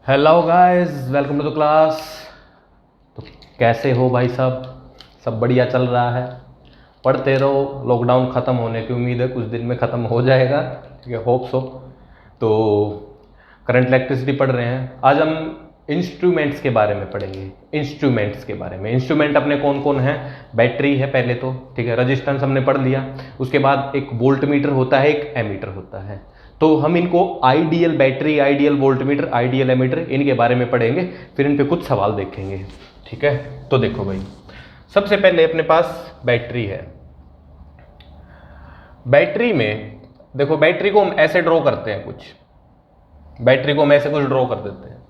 Hello guys, welcome to the class. तो कैसे हो भाई साहब? सब बढ़िया चल रहा है? पढ़ते रहो, लॉकडाउन ख़त्म होने की उम्मीद है, कुछ दिन में ख़त्म हो जाएगा, ठीक है, होप सो। तो करंट इलेक्ट्रिसिटी पढ़ रहे हैं। आज हम इंस्ट्रूमेंट्स के बारे में पढ़ेंगे। इंस्ट्रूमेंट्स के बारे में, इंस्ट्रूमेंट अपने कौन कौन हैं? बैटरी है पहले तो, ठीक है, रजिस्टेंस हमने पढ़ लिया। उसके बाद एक वोल्ट मीटर होता है, एक एमीटर होता है। तो हम इनको ideal battery, ideal voltmeter, ideal ammeter, इनके बारे में पढ़ेंगे, फिर इन पे कुछ सवाल देखेंगे, ठीक है। तो देखो भाई, सबसे पहले अपने पास बैटरी है। बैटरी में देखो, बैटरी को हम ऐसे ड्रॉ करते हैं, बैटरी को हम ऐसे कुछ ड्रॉ कर देते हैं,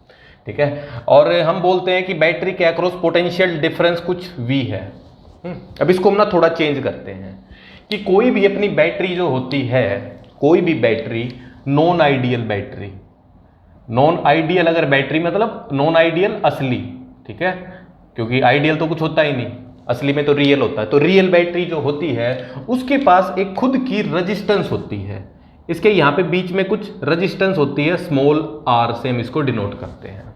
ठीक है। और हम बोलते हैं कि बैटरी के अक्रॉस पोटेंशियल डिफरेंस कुछ V है। अब इसको हम ना थोड़ा चेंज करते हैं कि कोई भी अपनी बैटरी जो होती है, कोई भी battery, non ideal battery, non ideal अगर बैटरी मतलब नॉन आइडियल असली, ठीक है, क्योंकि आइडियल तो कुछ होता ही नहीं, असली में तो रियल होता है। तो रियल बैटरी जो होती है उसके पास एक खुद की रजिस्टेंस होती है। इसके यहाँ पे बीच में कुछ रजिस्टेंस होती है, स्मॉल r से हम इसको डिनोट करते हैं,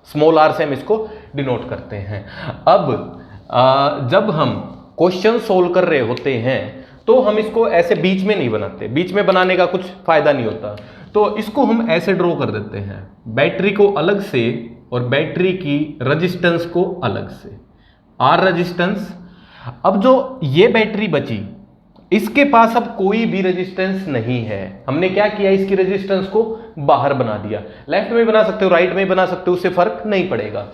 स्मॉल r से हम इसको डिनोट करते हैं। अब जब हम क्वेश्चन सोल्व कर रहे होते हैं तो हम इसको ऐसे बीच में नहीं बनाते, बीच में बनाने का कुछ फायदा नहीं होता। तो इसको हम ऐसे ड्रॉ कर देते हैं, बैटरी को अलग से और बैटरी की रजिस्टेंस को अलग से, R रजिस्टेंस। अब जो ये बैटरी बची, इसके पास अब कोई भी रेजिस्टेंस नहीं है। हमने क्या किया, इसकी रेजिस्टेंस को बाहर बना दिया। लेफ्ट में बना सकते हो, राइट में बना सकते हो, उससे फर्क नहीं पड़ेगा।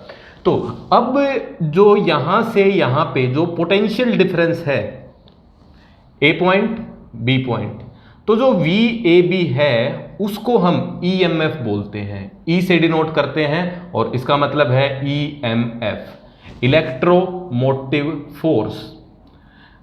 तो अब जो यहां से यहां पे जो पोटेंशियल डिफरेंस है, A पॉइंट B पॉइंट, तो जो VAB है उसको हम EMF बोलते हैं, E से डिनोट करते हैं, और इसका मतलब है EMF, इलेक्ट्रोमोटिव फोर्स।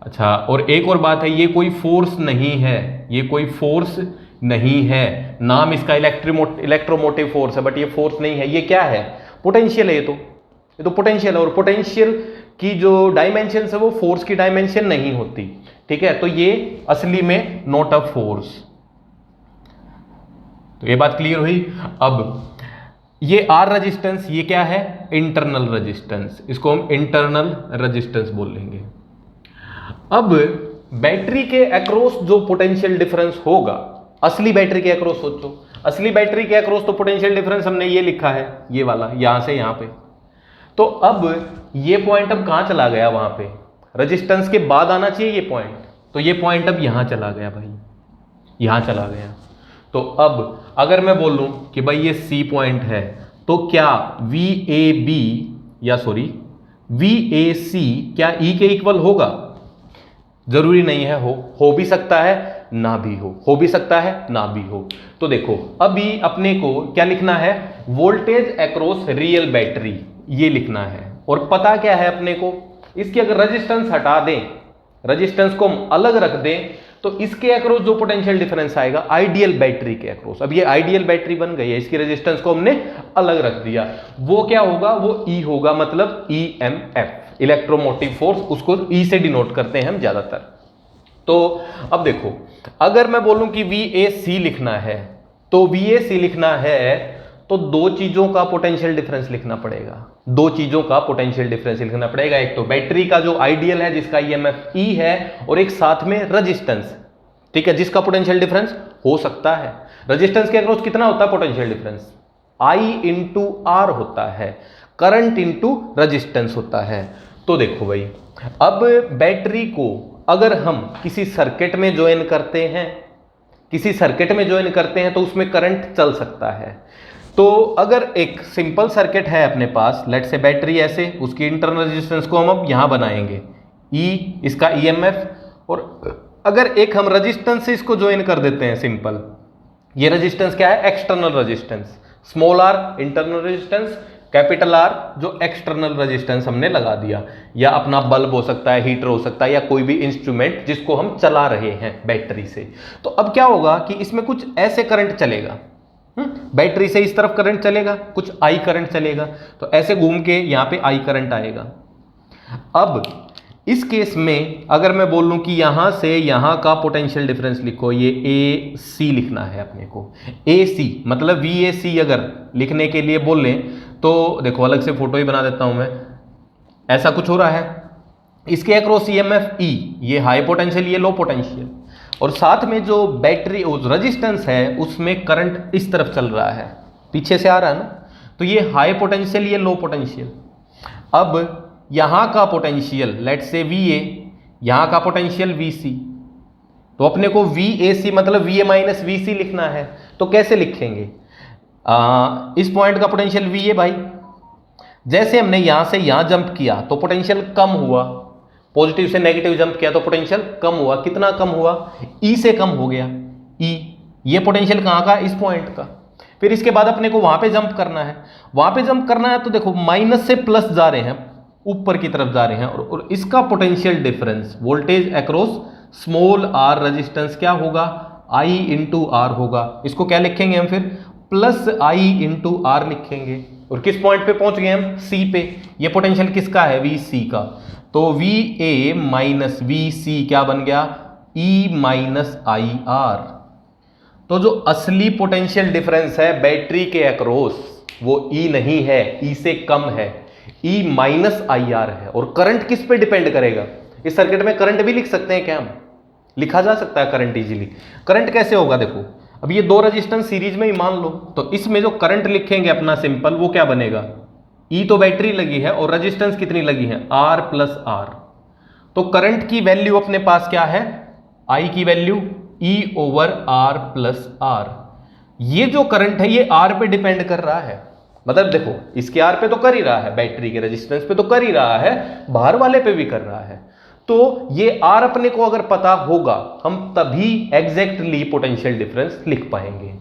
अच्छा, और एक और बात है, ये कोई फोर्स नहीं है, ये कोई फोर्स नहीं है, नाम इसका इलेक्ट्रोमोटिव फोर्स है, बट ये फोर्स नहीं है। ये क्या है? पोटेंशियल है। ये तो पोटेंशियल है, और पोटेंशियल की जो डायमेंशन है वो फोर्स की डायमेंशन नहीं होती, ठीक है। तो ये असली में नॉट अ फोर्स। तो ये बात क्लियर हुई। अब ये R रजिस्टेंस, ये क्या है? इंटरनल रजिस्टेंस, इसको हम इंटरनल रजिस्टेंस बोल लेंगे। अब बैटरी के अक्रॉस जो पोटेंशियल डिफरेंस होगा, असली बैटरी के अक्रॉस सोचो, असली बैटरी के अक्रॉस तो पोटेंशियल डिफरेंस हमने ये लिखा है, ये वाला, यहां से यहां पे। तो अब ये पॉइंट अब कहां चला गया? वहां पे रजिस्टेंस के बाद आना चाहिए ये पॉइंट, तो ये पॉइंट अब यहां चला गया भाई, यहां चला गया। तो अब अगर मैं बोलूं कि भाई ये C पॉइंट है, तो क्या VAB या सॉरी VAC क्या E के इक्वल होगा? जरूरी नहीं है, हो भी सकता है, ना भी हो भी सकता है, ना भी हो। तो देखो, अभी अपने को क्या लिखना है? वोल्टेज अक्रॉस रियल बैटरी, ये लिखना है। और पता क्या है अपने को? इसकी अगर रेजिस्टेंस हटा दें, रेजिस्टेंस को हम अलग रख दें, तो इसके अक्रॉस जो पोटेंशियल डिफरेंस आएगा आइडियल बैटरी के अक्रॉस, अब ये आइडियल बैटरी बन गई है, इसकी रेजिस्टेंस को हमने अलग रख दिया, वो क्या होगा? वो E होगा, मतलब EMF, इलेक्ट्रोमोटिव फोर्स, उसको E से डिनोट करते हैं हम ज्यादातर। तो अब देखो, अगर मैं बोलूं कि VAC लिखना है, तो VAC लिखना है तो दो चीजों का पोटेंशियल डिफरेंस लिखना पड़ेगा, दो चीजों का पोटेंशियल डिफरेंस लिखना पड़ेगा। एक तो बैटरी का जो आइडियल है जिसका EMF E है, और एक साथ में रेजिस्टेंस, ठीक है, जिसका पोटेंशियल डिफरेंस हो सकता है। रेजिस्टेंस के अक्रॉस कितना होता है potential difference? I into R होता है, करंट इंटू रेजिस्टेंस होता है। तो देखो भाई, अब बैटरी को अगर हम किसी सर्किट में ज्वाइन करते हैं, किसी सर्किट में ज्वाइन करते हैं, तो उसमें करंट चल सकता है। तो अगर एक सिंपल सर्किट है अपने पास, लेट से बैटरी ऐसे, उसकी इंटरनल रेजिस्टेंस को हम अब यहां बनाएंगे, E इसका EMF, और अगर एक हम रेजिस्टेंस से इसको ज्वाइन कर देते हैं सिंपल, ये रेजिस्टेंस क्या है? External resistance, small r internal resistance, capital R जो एक्सटर्नल रेजिस्टेंस हमने लगा दिया, या अपना बल्ब हो सकता है, हीटर हो सकता है, या कोई भी इंस्ट्रूमेंट जिसको हम चला रहे हैं बैटरी से। तो अब क्या होगा कि इसमें कुछ ऐसे करंट चलेगा, बैटरी से इस तरफ करंट चलेगा, कुछ I करंट चलेगा, तो ऐसे घूम के यहां पे I करंट आएगा। अब इस केस में अगर मैं बोल लूं कि यहां से यहां का पोटेंशियल डिफरेंस लिखो, ये ए सी लिखना है अपने को, ए सी मतलब वी ए सी अगर लिखने के लिए बोल लें तो देखो अलग से फोटो ही बना देता हूं मैं, ऐसा कुछ हो रहा है। इसके अक्रॉस ईएमएफ ई, ये हाई पोटेंशियल ये लो पोटेंशियल, और साथ में जो बैटरी रेजिस्टेंस है उसमें करंट इस तरफ चल रहा है, पीछे से आ रहा है ना, तो ये हाई पोटेंशियल ये लो पोटेंशियल। अब यहां का पोटेंशियल लेट से वी ए, यहां का पोटेंशियल वी सी, तो अपने को वी ए सी मतलब वी ए माइनस वी सी लिखना है। तो कैसे लिखेंगे? इस पॉइंट का पोटेंशियल वी ए भाई, जैसे हमने यहां से यहां जंप किया तो पोटेंशियल कम हुआ, पॉजिटिव से नेगेटिव जंप किया तो पोटेंशियल कम हुआ। कितना कम हुआ? ई से कम हो गया। ई, ये पोटेंशियल कहां का? इस पॉइंट का। फिर इसके बाद अपने को वहां पे जंप करना है, वहां पे जंप करना है तो देखो माइनस से प्लस जा रहे हैं, ऊपर की तरफ जा रहे हैं, और इसका potential difference voltage across small r resistance क्या होगा? आई इंटू आर होगा। इसको क्या लिखेंगे हम फिर? प्लस आई इंटू आर लिखेंगे। और किस पॉइंट पे पहुंच गए हम? सी पे। ये पोटेंशियल किसका है? वी सी का। तो V A minus V C क्या बन गया? E minus I are. तो जो असली पोटेंशियल डिफरेंस है बैटरी के अक्रॉस वो ई नहीं है, ई से कम है, ई माइनस आई आर है। और करंट किस पे डिपेंड करेगा? इस सर्किट में करंट भी लिख सकते हैं क्या हम? लिखा जा सकता है करंट इजीली। करंट कैसे होगा? देखो अब ये दो रेजिस्टेंस सीरीज में ही मान लो, तो इसमें जो करंट लिखेंगे अपना सिंपल, वो क्या बनेगा? ई तो बैटरी लगी है और रेजिस्टेंस कितनी लगी है? R plus R. तो करंट की वैल्यू अपने पास क्या है? आई की value E over R plus R. ये जो करंट है ये आर पे डिपेंड कर रहा है, मतलब देखो इसके आर पे तो कर ही रहा है, बैटरी के रेजिस्टेंस पे तो कर ही रहा है, बाहर वाले पे भी कर रहा है। तो ये आर अपने को अगर पता होगा हम तभी एग्जैक्टली पोटेंशियल डिफरेंस लिख पाएंगे।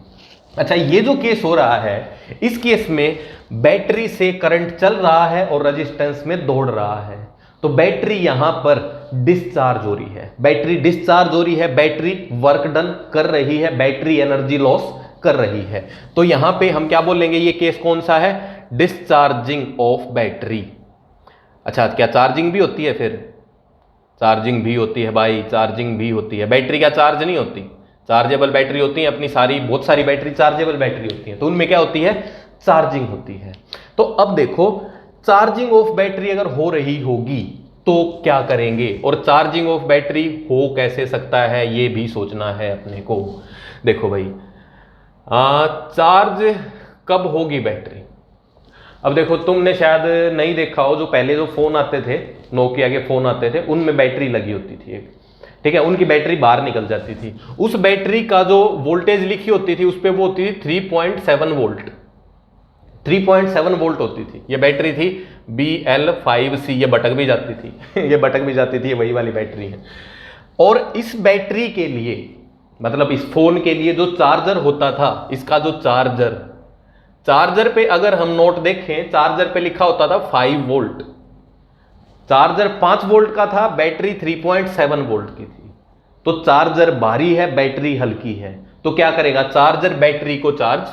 अच्छा, ये जो केस हो रहा है इस केस में बैटरी से करंट चल रहा है और रेजिस्टेंस में दौड़ रहा है, तो बैटरी यहां पर डिस्चार्ज हो रही है, बैटरी डिस्चार्ज हो रही है, बैटरी वर्क डन कर रही है, बैटरी एनर्जी लॉस कर रही है। तो यहां पे हम क्या बोलेंगे? ये केस कौन सा है? Discharging of battery. अच्छा, क्या चार्जिंग भी होती है? फिर चार्जिंग भी होती है भाई, चार्जिंग भी होती है। बैटरी क्या चार्ज नहीं होती? चार्जेबल बैटरी होती है अपनी सारी, बहुत सारी बैटरी चार्जेबल बैटरी होती है, तो उनमें क्या होती है? चार्जिंग होती है। तो अब देखो चार्जिंग ऑफ बैटरी अगर हो रही होगी तो क्या करेंगे, और चार्जिंग ऑफ बैटरी हो कैसे सकता है ये भी सोचना है अपने को। देखो भाई चार्ज कब होगी बैटरी? अब देखो तुमने शायद नहीं देखा हो, जो पहले जो फोन आते थे, नोकिया के फोन आते थे, उनमें बैटरी लगी होती थी एक, ठीक है, उनकी बैटरी बाहर निकल जाती थी। उस बैटरी का जो वोल्टेज लिखी होती थी उस पर वो होती थी 3.7 वोल्ट, 3.7 वोल्ट होती थी। ये बैटरी थी BL5C, ये भटक भी जाती थी ये भटक भी जाती थी, ये वही वाली बैटरी है। और इस बैटरी के लिए मतलब इस फोन के लिए जो चार्जर होता था, इसका जो चार्जर पे अगर हम नोट देखें, चार्जर पे लिखा होता था 5 वोल्ट, चार्जर 5 वोल्ट का था, बैटरी 3.7 वोल्ट की थी। तो चार्जर भारी है, बैटरी हल्की है, तो क्या करेगा? चार्जर बैटरी को चार्ज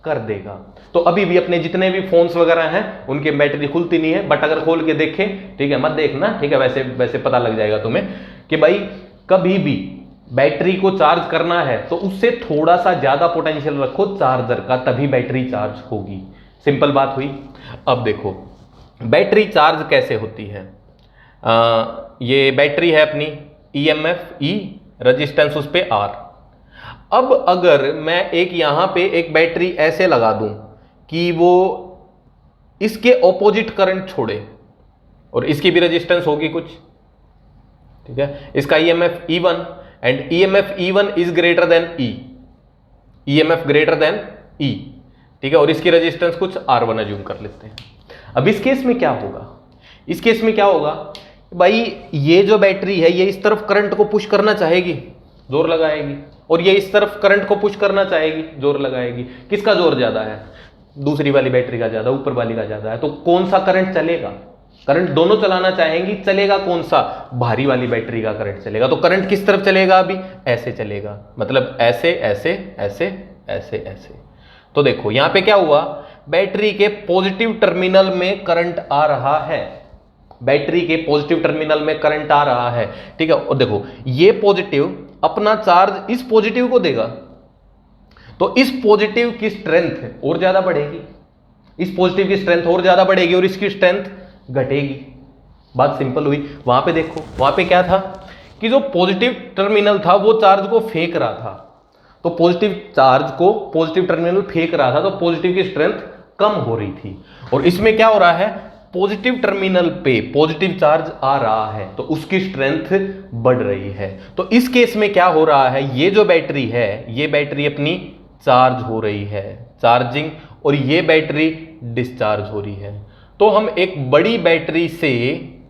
कर देगा। तो अभी भी अपने जितने भी फोन्स वगैरह हैं उनकी बैटरी खुलती नहीं है, बट अगर खोल के देखें, ठीक है, मत देखना, ठीक है, वैसे वैसे पता लग जाएगा तुम्हें कि भाई कभी भी बैटरी को चार्ज करना है तो उससे थोड़ा सा ज्यादा पोटेंशियल रखो चार्जर का, तभी बैटरी चार्ज होगी। सिंपल बात हुई। अब देखो बैटरी चार्ज कैसे होती है। ये बैटरी है अपनी, ईएमएफ ई, रेजिस्टेंस उस पे आर। अब अगर मैं एक यहां पे एक बैटरी ऐसे लगा दूं कि वो इसके ऑपोजिट करंट छोड़े, और इसकी भी रेजिस्टेंस होगी कुछ, ठीक है, इसका EMF E1 and EMF E1 is greater than E, EMF greater than E, ठीक है, और इसकी रेजिस्टेंस कुछ R1 अज्यूम कर लेते हैं। अब इस केस में क्या होगा? इस केस में क्या होगा भाई, ये जो बैटरी है ये इस तरफ करंट को पुश करना चाहेगी, जोर लगाएगी, और ये इस तरफ करंट को पुश करना चाहेगी, जोर लगाएगी। किसका जोर ज्यादा है? दूसरी वाली बैटरी का ज्यादा, ऊपर वाली का ज्यादा है। तो कौन सा करंट चलेगा? करंट दोनों चलाना चाहेंगी, चलेगा कौन सा? भारी वाली बैटरी का करंट चलेगा। तो करंट किस तरफ चलेगा? अभी ऐसे चलेगा, मतलब ऐसे ऐसे ऐसे ऐसे ऐसे। तो देखो यहां पे क्या हुआ, बैटरी के पॉजिटिव टर्मिनल में करंट आ रहा है, बैटरी के पॉजिटिव टर्मिनल में करंट आ रहा है, ठीक है। और देखो ये पॉजिटिव अपना चार्ज इस पॉजिटिव को देगा, तो इस पॉजिटिव की स्ट्रेंथ और ज्यादा बढ़ेगी, इस पॉजिटिव की स्ट्रेंथ और ज्यादा बढ़ेगी और इसकी स्ट्रेंथ घटेगी। बात सिंपल हुई। वहां पे देखो, वहां पे क्या था कि जो पॉजिटिव टर्मिनल था वो चार्ज को फेंक रहा था, तो पॉजिटिव चार्ज को पॉजिटिव टर्मिनल फेंक रहा था, तो पॉजिटिव की स्ट्रेंथ कम हो रही थी। और इसमें क्या हो रहा है, पॉजिटिव टर्मिनल पे पॉजिटिव चार्ज आ रहा है तो उसकी स्ट्रेंथ बढ़ रही है। तो इस केस में क्या हो रहा है, ये जो बैटरी है ये बैटरी अपनी चार्ज हो रही है, चार्जिंग, और ये बैटरी डिस्चार्ज हो रही है। तो हम एक बड़ी बैटरी से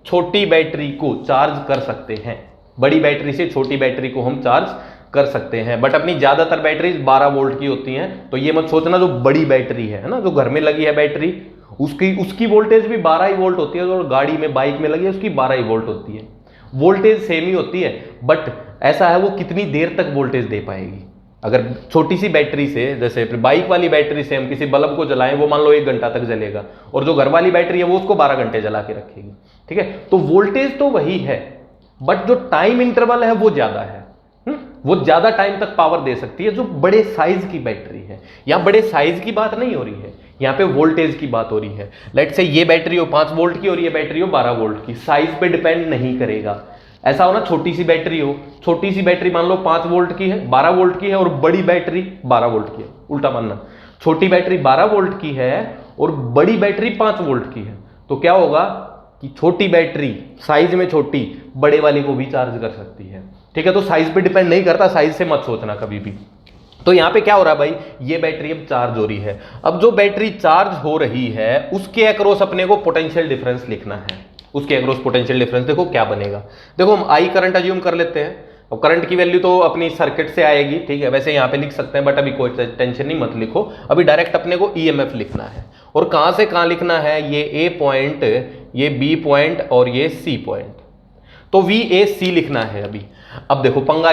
छोटी बैटरी को चार्ज कर सकते हैं, बड़ी बैटरी से छोटी बैटरी को हम चार्ज कर सकते हैं। बट अपनी ज्यादातर बैटरी 12 वोल्ट की होती हैं, तो ये मत सोचना जो बड़ी बैटरी है ना, जो घर में लगी है बैटरी, उसकी वोल्टेज भी 12 ही वोल्ट होती है, जो गाड़ी में बाइक में लगी है उसकी 12 ही वोल्ट होती है। वोल्टेज सेम ही होती है, बट ऐसा है वो कितनी देर तक वोल्टेज दे पाएगी। अगर छोटी सी बैटरी से, जैसे बाइक वाली बैटरी से हम किसी बल्ब को जलाएं, वो मान लो 1 घंटा तक जलेगा, और जो घर वाली बैटरी है वो उसको 12 घंटे जला के रखेगी, ठीक है। तो वोल्टेज तो वही है, बट जो टाइम इंटरवल है वो ज्यादा है, वो ज्यादा टाइम तक पावर दे सकती है जो बड़े साइज की बैटरी है। यहां बड़े साइज की बात नहीं हो रही है, यहां पे वोल्टेज की बात हो रही है। लेट्स से ये बैटरी हो 5 वोल्ट की और ये बैटरी हो 12 वोल्ट की, साइज पे डिपेंड नहीं करेगा। ऐसा हो ना, छोटी सी बैटरी हो, छोटी सी बैटरी मान लो 5 वोल्ट की है, 12 वोल्ट की है, और बड़ी बैटरी 12 वोल्ट की है, उल्टा मानना, छोटी बैटरी 12 वोल्ट की है और बड़ी बैटरी 5 वोल्ट की है, तो क्या होगा कि छोटी बैटरी साइज में छोटी बड़े वाली को भी चार्ज कर सकती है, ठीक है। तो साइज पे डिपेंड नहीं करता, साइज से मत सोचना कभी भी। तो यहां पे क्या हो रहा है भाई, ये बैटरी अब चार्ज हो रही है। अब जो बैटरी चार्ज हो रही है उसके अक्रॉस अपने को पोटेंशियल डिफरेंस लिखना है, उसके अक्रॉस पोटेंशियल डिफरेंस देखो क्या बनेगा। देखो हम आई करंट अज्यूम कर लेते हैं, अब करंट की वैल्यू तो अपनी सर्किट से आएगी, ठीक है, वैसे यहां पे लिख सकते हैं, बट अभी कोई टेंशन नहीं, मत लिखो, अभी डायरेक्ट अपने को ईएमएफ लिखना है। और कहां से कहां लिखना है, ये ए पॉइंट, ये बी पॉइंट और ये सी पॉइंट, तो वी ए सी लिखना है अभी। अब देखो पंगा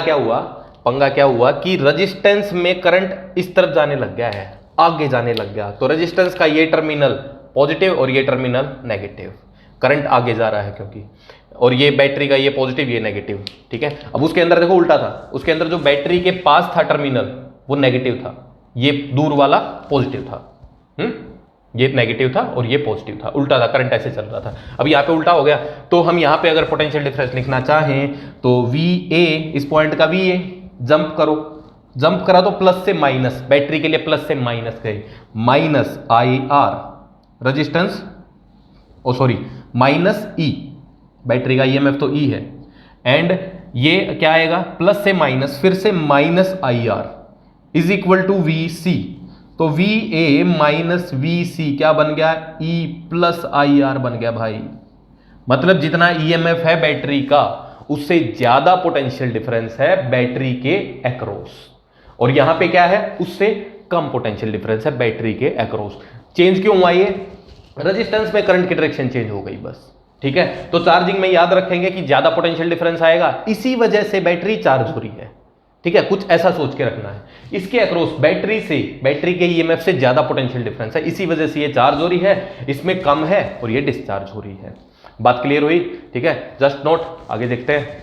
क्या हुआ कि रेजिस्टेंस में करंट इस तरफ जाने लग गया है, आगे जाने लग गया, तो रेजिस्टेंस का ये टर्मिनल पॉजिटिव और ये टर्मिनल नेगेटिव, करंट आगे जा रहा है क्योंकि, और ये बैटरी का ये पॉजिटिव ये नेगेटिव, ठीक है। अब उसके अंदर देखो उल्टा था, उसके अंदर जो बैटरी के पास था टर्मिनल वो नेगेटिव था, ये दूर वाला पॉजिटिव था, ये नेगेटिव था और ये पॉजिटिव था, उल्टा था, करंट ऐसे चल रहा था। अब यहाँ पे उल्टा हो गया, तो हम यहाँ पे अगर पोटेंशियल डिफरेंस लिखना चाहें तो वी ए, इस पॉइंट का वी ए, जंप करो, जंप करा तो प्लस से माइनस, बैटरी के लिए प्लस से माइनस गए, minus I R resistance, O sorry minus E, battery का ईएमएफ तो ई है, एंड ये क्या आएगा प्लस से माइनस, फिर से minus I R is equal to V C, तो V A minus V C क्या बन गया, ई प्लस आई आर बन गया भाई। मतलब जितना ईएमएफ है बैटरी का उससे ज्यादा पोटेंशियल डिफरेंस है बैटरी के अक्रॉस, और यहां पे क्या है, उससे कम पोटेंशियल डिफरेंस है बैटरी के अक्रॉस। चेंज क्यों हुआ, ये रेजिस्टेंस में करंट की डायरेक्शन चेंज हो गई बस, ठीक है। तो चार्जिंग में याद रखेंगे कि ज्यादा पोटेंशियल डिफरेंस आएगा, इसी वजह से बैटरी चार्ज हो रही है, ठीक है, कुछ ऐसा सोच के रखना है। इसके अक्रॉस बैटरी से, बैटरी के ईएमएफ से ज्यादा पोटेंशियल डिफरेंस है, इसी वजह से ये चार्ज हो रही है, इसमें कम है और ये डिस्चार्ज हो रही है। बात क्लियर हुई, ठीक है, जस्ट नोट, आगे देखते हैं।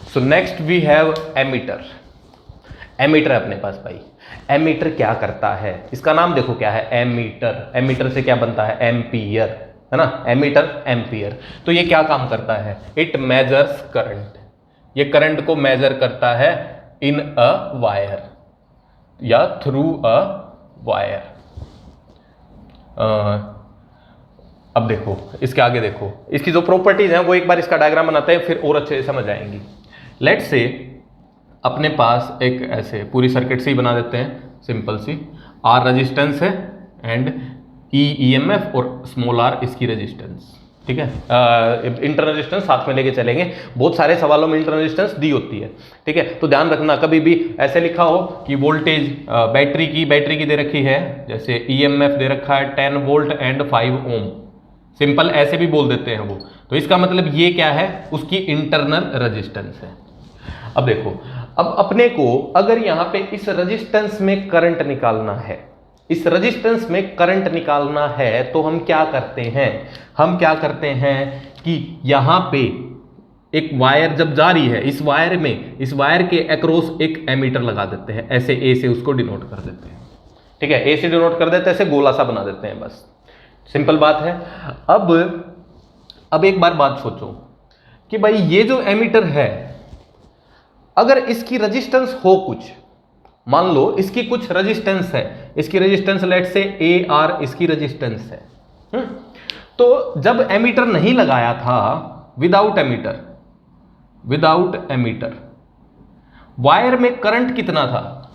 So next we have ammeter. Ammeter अपने पास भाई, एमीटर क्या करता है, इसका नाम देखो क्या है, एमीटर। एमीटर से क्या बनता है, एम्पियर, है ना, एमीटर एम्पियर। तो ये क्या काम करता है, इट मेजर्स करंट, ये करंट को मेजर करता है इन अ वायर या थ्रू अ वायर। अब देखो इसके आगे देखो, इसकी जो प्रॉपर्टीज हैं वो एक बार इसका डायग्राम बनाते हैं, फिर और अच्छे से समझ आएंगी। लेट्स से अपने पास एक ऐसे पूरी सर्किट से ही बना देते हैं, सिंपल सी, आर रेजिस्टेंस है एंड ई ईएमएफ और स्मॉल आर इसकी रेजिस्टेंस, ठीक है। इंटरनल रेजिस्टेंस साथ में लेके चलेंगे, बहुत सारे सवालों में इंटरनल रेजिस्टेंस दी होती है, ठीक है। तो ध्यान रखना, कभी भी ऐसे लिखा हो कि वोल्टेज बैटरी की दे रखी है, जैसे ईएमएफ दे रखा है 10 वोल्ट एंड 5 ओम, सिंपल ऐसे भी बोल देते हैं वो, तो इसका मतलब ये क्या है, उसकी इंटरनल रेजिस्टेंस है। अब देखो अब अपने को अगर यहां पे इस रेजिस्टेंस में करंट निकालना है, इस रेजिस्टेंस में करंट निकालना है, तो हम क्या करते हैं कि यहां पे एक वायर जब जा रही है, इस वायर के अक्रॉस एक एमीटर लगा देते हैं, ऐसे ए से उसको डिनोट कर देते हैं। ठीक है, ए से डिनोट कर देते हैं, ऐसे गोला सा बना देते हैं, बस सिंपल बात है। अब एक बार बात सोचो कि भाई ये जो एमीटर है, अगर इसकी रेजिस्टेंस हो कुछ, मान लो इसकी कुछ रेजिस्टेंस है, इसकी रेजिस्टेंस लेट से ए आर इसकी रेजिस्टेंस है, तो जब एमीटर नहीं लगाया था, विदाउट एमीटर वायर में करंट कितना था?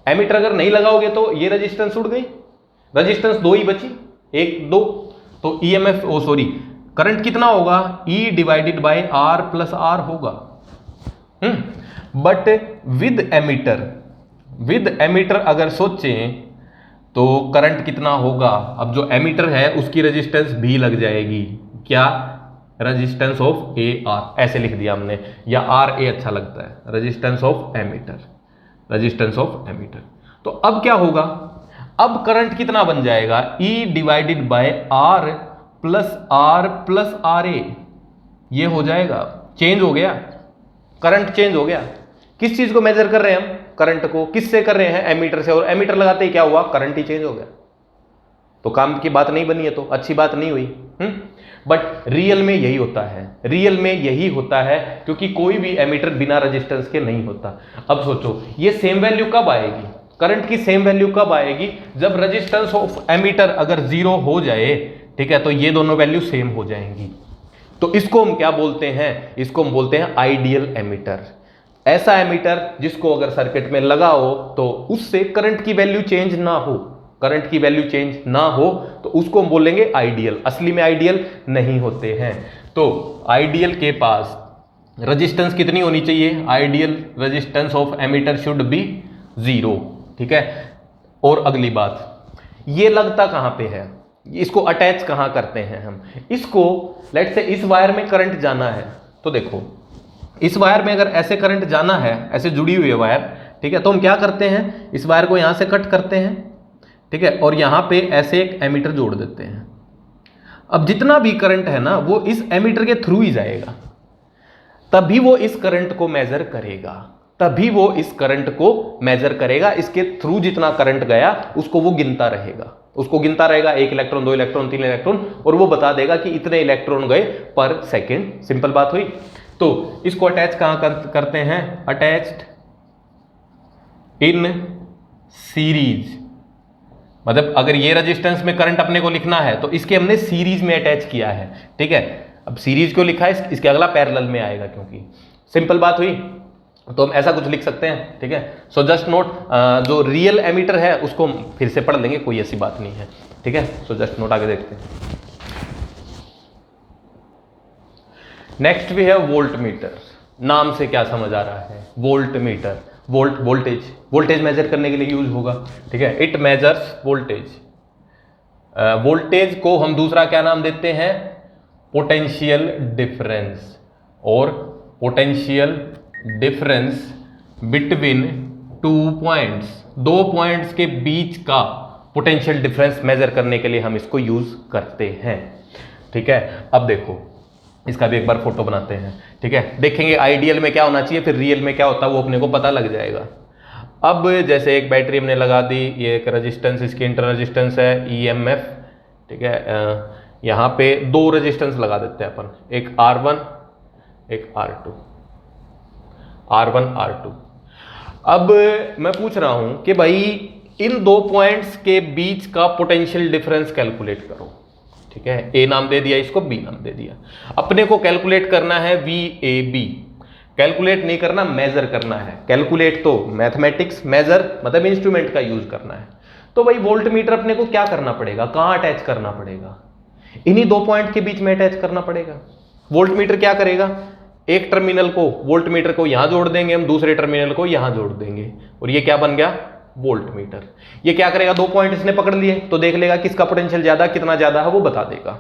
एमीटर अगर नहीं लगाओगे तो ये रेजिस्टेंस उड़ गई, रेजिस्टेंस 2 ही बची, 1 2, तो ईएमएफ करंट कितना होगा? E divided by R plus R होगा। बट विद एमीटर अगर सोचें तो करंट कितना होगा? अब जो एमीटर है उसकी रेजिस्टेंस भी लग जाएगी, क्या? रेजिस्टेंस ऑफ ए आर, ऐसे लिख दिया हमने, या आर ए अच्छा लगता है, रेजिस्टेंस ऑफ एमीटर। तो अब क्या होगा? अब करंट कितना बन जाएगा? E divided by R plus R A, ये हो जाएगा, चेंज हो गया, करंट चेंज हो गया। किस चीज को मेजर कर रहे हैं हम? करंट को। किससे कर रहे हैं? एमीटर से, और एमीटर लगाते ही क्या हुआ? करंट ही चेंज हो गया। तो काम की बात नहीं बनी है, तो अच्छी बात नहीं हुई। बट रियल में यही होता है, क्योंकि कोई भी एमीटर बिना रेजिस्टेंस के नहीं होता। अब सोचो ये सेम वैल्यू कब आएगी? करंट की सेम वैल्यू कब आएगी? जब रेजिस्टेंस ऑफ एमीटर अगर 0 हो जाए, ठीक है, तो ये दोनों वैल्यू सेम हो जाएंगी। तो इसको हम क्या बोलते हैं? इसको हम बोलते हैं आइडियल एमीटर। ऐसा एमीटर जिसको अगर सर्किट में लगाओ तो उससे करंट की वैल्यू चेंज ना हो, तो उसको हम बोलेंगे आइडियल। असली में आइडियल नहीं होते हैं। तो आइडियल के पास रेजिस्टेंस कितनी होनी चाहिए? Ideal resistance of ammeter should be 0। ठीक है, और अगली बात, ये लगता कहां पे है? इसको अटैच कहां करते हैं हम? इसको लेट से इस वायर में करंट जाना है, तो देखो इस वायर में अगर ऐसे करंट जाना है, ऐसे जुड़ी हुई है वायर, ठीक है, तो हम क्या करते हैं? इस वायर को यहां से कट करते हैं, ठीक है, और यहां पे ऐसे एक एमीटर जोड़ देते हैं। अब जितना भी करंट है ना, वो इस एमीटर के थ्रू ही जाएगा, तभी वो इस करंट को मेजर करेगा। इसके थ्रू जितना करंट गया उसको वो गिनता रहेगा, 1 इलेक्ट्रॉन, 2 इलेक्ट्रॉन, 3 इलेक्ट्रॉन, और वो बता देगा कि इतने इलेक्ट्रॉन गए पर सेकेंड। सिंपल बात हुई। तो इसको अटैच कहां करते हैं? Attached in series. मतलब अगर ये रेजिस्टेंस में करंट अपने को लिखना है तो इसके हमने सीरीज में अटैच किया है। ठीक है, अब सीरीज क्यों लिखा है? इसके अगला पैरेलल में आएगा, क्योंकि सिंपल बात हुई। तो हम ऐसा कुछ लिख सकते हैं। ठीक है, सो जस्ट नोट, जो रियल एमीटर है उसको हम फिर से पढ़ लेंगे, कोई ऐसी बात नहीं है। ठीक है, सो जस्ट नोट, आगे देखते हैं। नेक्स्ट भी है वोल्ट मीटर। नाम से क्या समझ आ रहा है? वोल्ट मीटर, वोल्टेज मेजर करने के लिए यूज होगा। ठीक है, इट मेजर्स वोल्टेज। वोल्टेज को हम दूसरा क्या नाम देते हैं? पोटेंशियल डिफरेंस, और potential difference between 2 points, 2 points के बीच का पोटेंशियल डिफरेंस मेजर करने के लिए हम इसको यूज करते हैं। ठीक है, अब देखो इसका भी एक बार फोटो बनाते हैं। ठीक है, देखेंगे आइडियल में क्या होना चाहिए, फिर रियल में क्या होता है वो अपने को पता लग जाएगा। अब जैसे एक बैटरी हमने लगा दी, ये एक रेजिस्टेंस, इसकी इंटर रेजिस्टेंस है EMF। ठीक है, यहाँ पे 2 रेजिस्टेंस लगा देते हैं अपन, एक R1 एक R2, R1 R2। अब मैं पूछ रहा हूं कि भाई इन 2 पॉइंट्स के बीच का पोटेंशियल डिफरेंस कैलकुलेट करो। ठीक है, A नाम दे दिया, इसको B नाम दे दिया। अपने को कैलकुलेट करना है VAB, कैलकुलेट नहीं करना, मेजर करना है। कैलकुलेट तो मैथमेटिक्स, मेजर मतलब इंस्ट्रूमेंट का यूज करना है। तो भाई वोल्ट मीटर अपने को क्या करना पड़ेगा? कहां अटैच करना पड़ेगा? इन्हीं 2 पॉइंट के बीच में अटैच करना पड़ेगा। वोल्ट मीटर क्या करेगा? एक टर्मिनल को, वोल्ट मीटर को यहां जोड़ देंगे हम, दूसरे टर्मिनल को यहां जोड़ देंगे, और ये क्या बन गया? Volt meter. ये क्या करेगा? 2 पॉइंट इसने पकड़ लिए तो देख लेगा किसका पोटेंशियल ज्यादा, कितना ज्यादा है वो बता देगा।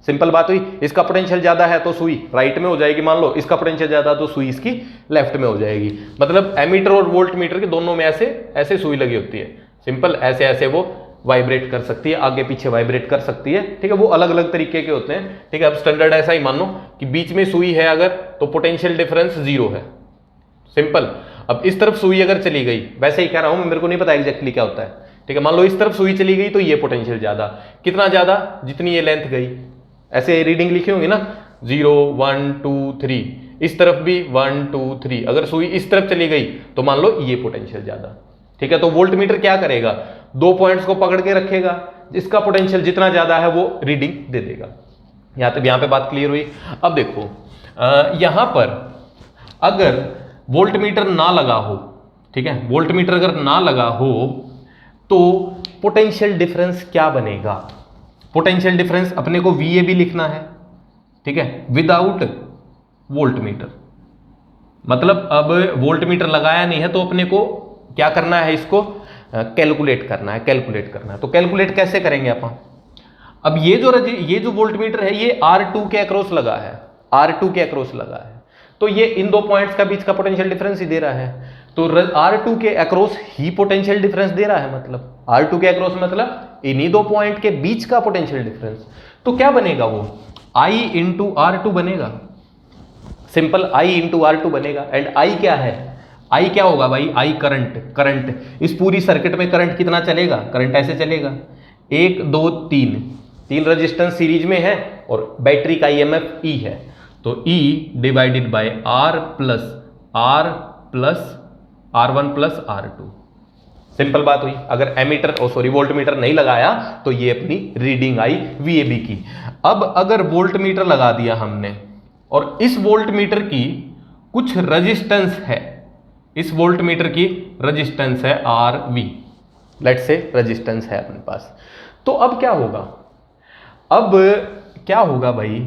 सिंपल बात हुई। इसका पोटेंशियल ज्यादा है तो सुई राइट में हो जाएगी मान लो, इसका पोटेंशियल ज्यादा तो सुई इसकी लेफ्ट में हो जाएगी। मतलब एमीटर और वोल्ट मीटर के दोनों में ऐसे ऐसे सुई लगी होती है। सिंपल ऐसे ऐसे वो वाइब्रेट कर सकती है, आगे पीछे वाइब्रेट कर सकती है, ठीक है। वो अलग अलग तरीके के होते हैं, ठीक है। अब स्टैंडर्ड ऐसा ही मान लो कि बीच में सुई है अगर, तो पोटेंशियल डिफरेंस 0 है, सिंपल। अब इस तरफ सुई अगर चली गई, वैसे ही कह रहा हूं, मेरे को नहीं पता एग्जैक्टली क्या होता है, ठीक है। मान लो इस तरफ सुई चली गई तो ये पोटेंशियल ज्यादा, कितना ज्यादा, जितनी ये लेंथ गई। ऐसे रीडिंग लिखी होंगी ना, 0 1 2 3, इस तरफ भी 1 2 3। अगर सुई इस तरफ चली गई तो मान लो ये पोटेंशियल ज्यादा, ठीक है। तो वोल्ट मीटर क्या करेगा, दो पॉइंट्स को पकड़ के रखेगा, जिसका पोटेंशियल जितना ज्यादा है वो रीडिंग दे देगा। यहां पे बात क्लियर हुई। अब देखो यहां पर अगर वोल्ट मीटर ना लगा हो, ठीक है, वोल्ट मीटर अगर ना लगा हो तो पोटेंशियल डिफरेंस क्या बनेगा। पोटेंशियल डिफरेंस अपने को VA भी लिखना है, ठीक है, विदाउट वोल्ट मीटर। मतलब अब वोल्ट मीटर लगाया नहीं है तो अपने को क्या करना है, इसको कैलकुलेट करना है। तो कैलकुलेट कैसे करेंगे अपन। अब ये जो वोल्ट मीटर है ये R2 के अक्रॉस लगा है, तो ये इन दो पॉइंट्स का बीच का पोटेंशियल डिफरेंस ही दे रहा है। तो R2 के अक्रॉस ही पोटेंशियल डिफरेंस दे रहा है, मतलब R2 के अक्रॉस मतलब इन्हीं दो पॉइंट के बीच का पोटेंशियल डिफरेंस। तो क्या बनेगा वो I इंटू R2 बनेगा, सिंपल I इंटू R2 बनेगा। एंड I क्या है, I क्या होगा भाई, I करंट। इस पूरी सर्किट में करंट कितना चलेगा, करंट ऐसे चलेगा 1 2 3 रेजिस्टेंस सीरीज में है और बैटरी का EMF E है, तो E divided by R plus R1 plus R2। Simple बात हुई। अगर वोल्ट मीटर नहीं लगाया तो ये अपनी रीडिंग आई VAB की। अब अगर वोल्ट मीटर लगा दिया हमने और इस वोल्ट मीटर की कुछ रेजिस्टेंस है, इस वोल्ट मीटर की रेजिस्टेंस है RV, लेट्स से रेजिस्टेंस है अपने पास, तो अब क्या होगा भाई,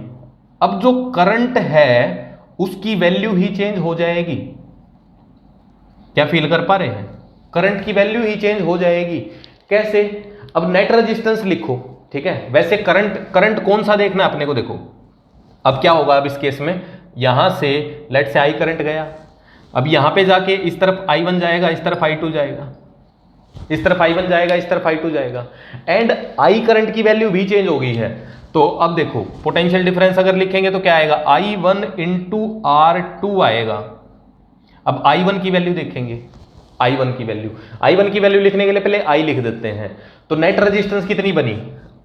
अब जो करंट है उसकी वैल्यू ही चेंज हो जाएगी। क्या फील कर पा रहे हैं, करंट की वैल्यू ही चेंज हो जाएगी। कैसे, अब नेट रेजिस्टेंस लिखो, ठीक है। वैसे करंट कौन सा देखना है अपने को, देखो अब क्या होगा। अब इस केस में यहां से लेट से I करंट गया, अब यहां पे जाके इस तरफ I1 जाएगा, इस तरफ I2 जाएगा, इस तरफ I1 जाएगा, इस तरफ I2 जाएगा, एंड I करंट की वैल्यू भी चेंज हो गई है। तो अब देखो पोटेंशियल डिफरेंस अगर लिखेंगे तो क्या आएगा, I1 इंटू R2 आएगा। अब I1 की वैल्यू देखेंगे, I1 की वैल्यू लिखने के लिए पहले I लिख देते हैं। तो नेट रेजिस्टेंस कितनी बनी,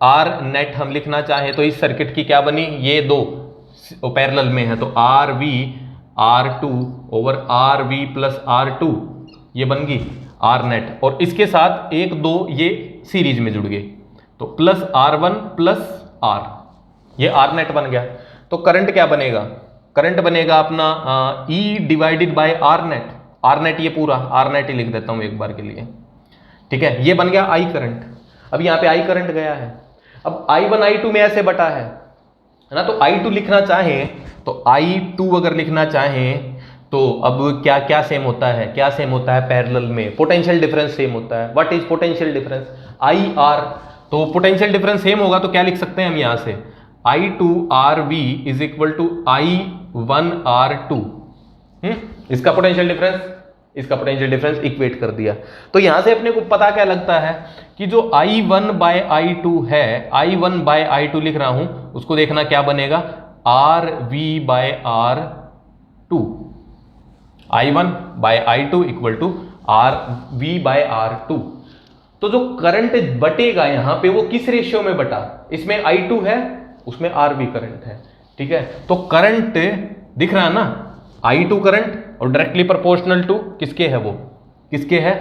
R नेट हम लिखना चाहें तो इस सर्किट की क्या बनी, ये दो पैरेलल में है तो RV R2 over RV plus R2 ये बन गई R नेट, और इसके साथ 1 2 ये सीरीज में जुड़ गए तो प्लस R1 प्लस R, ये R नेट बन गया। तो करंट क्या बनेगा, करंट बनेगा अपना E divided by R net, ये पूरा R नेट ही लिख देता हूं एक बार के लिए, ठीक है। ये बन गया I करंट। अब यहां पे I करंट गया है, अब I1 I2 में ऐसे बटा है ना, तो I2 लिखना चाहें तो I2 अगर लिखना चाहें तो अब क्या सेम होता है, पैरेलल में पोटेंशियल डिफरेंस सेम होता है। What is potential difference, IR। तो पोटेंशियल डिफरेंस सेम होगा तो क्या लिख सकते हैं हम यहां से, I2 RV is equal to I1 R2। इसका पोटेंशियल डिफरेंस इक्वेट कर दिया। तो यहां से अपने को पता क्या लगता है कि जो I1 बाय I2 है, I1 बाय I2 लिख रहा हूं, उसको देखना क्या बनेगा, RV by R2, I1 by I2 equal to RV by R2। तो जो करंट बटेगा यहां पे वो किस रेशियो में बटा, इसमें I2 है, उसमें RV करंट है, ठीक है। तो करंट दिख रहा है ना, I2 करंट और डायरेक्टली प्रोपोर्शनल टू किसके है, वो किसके है,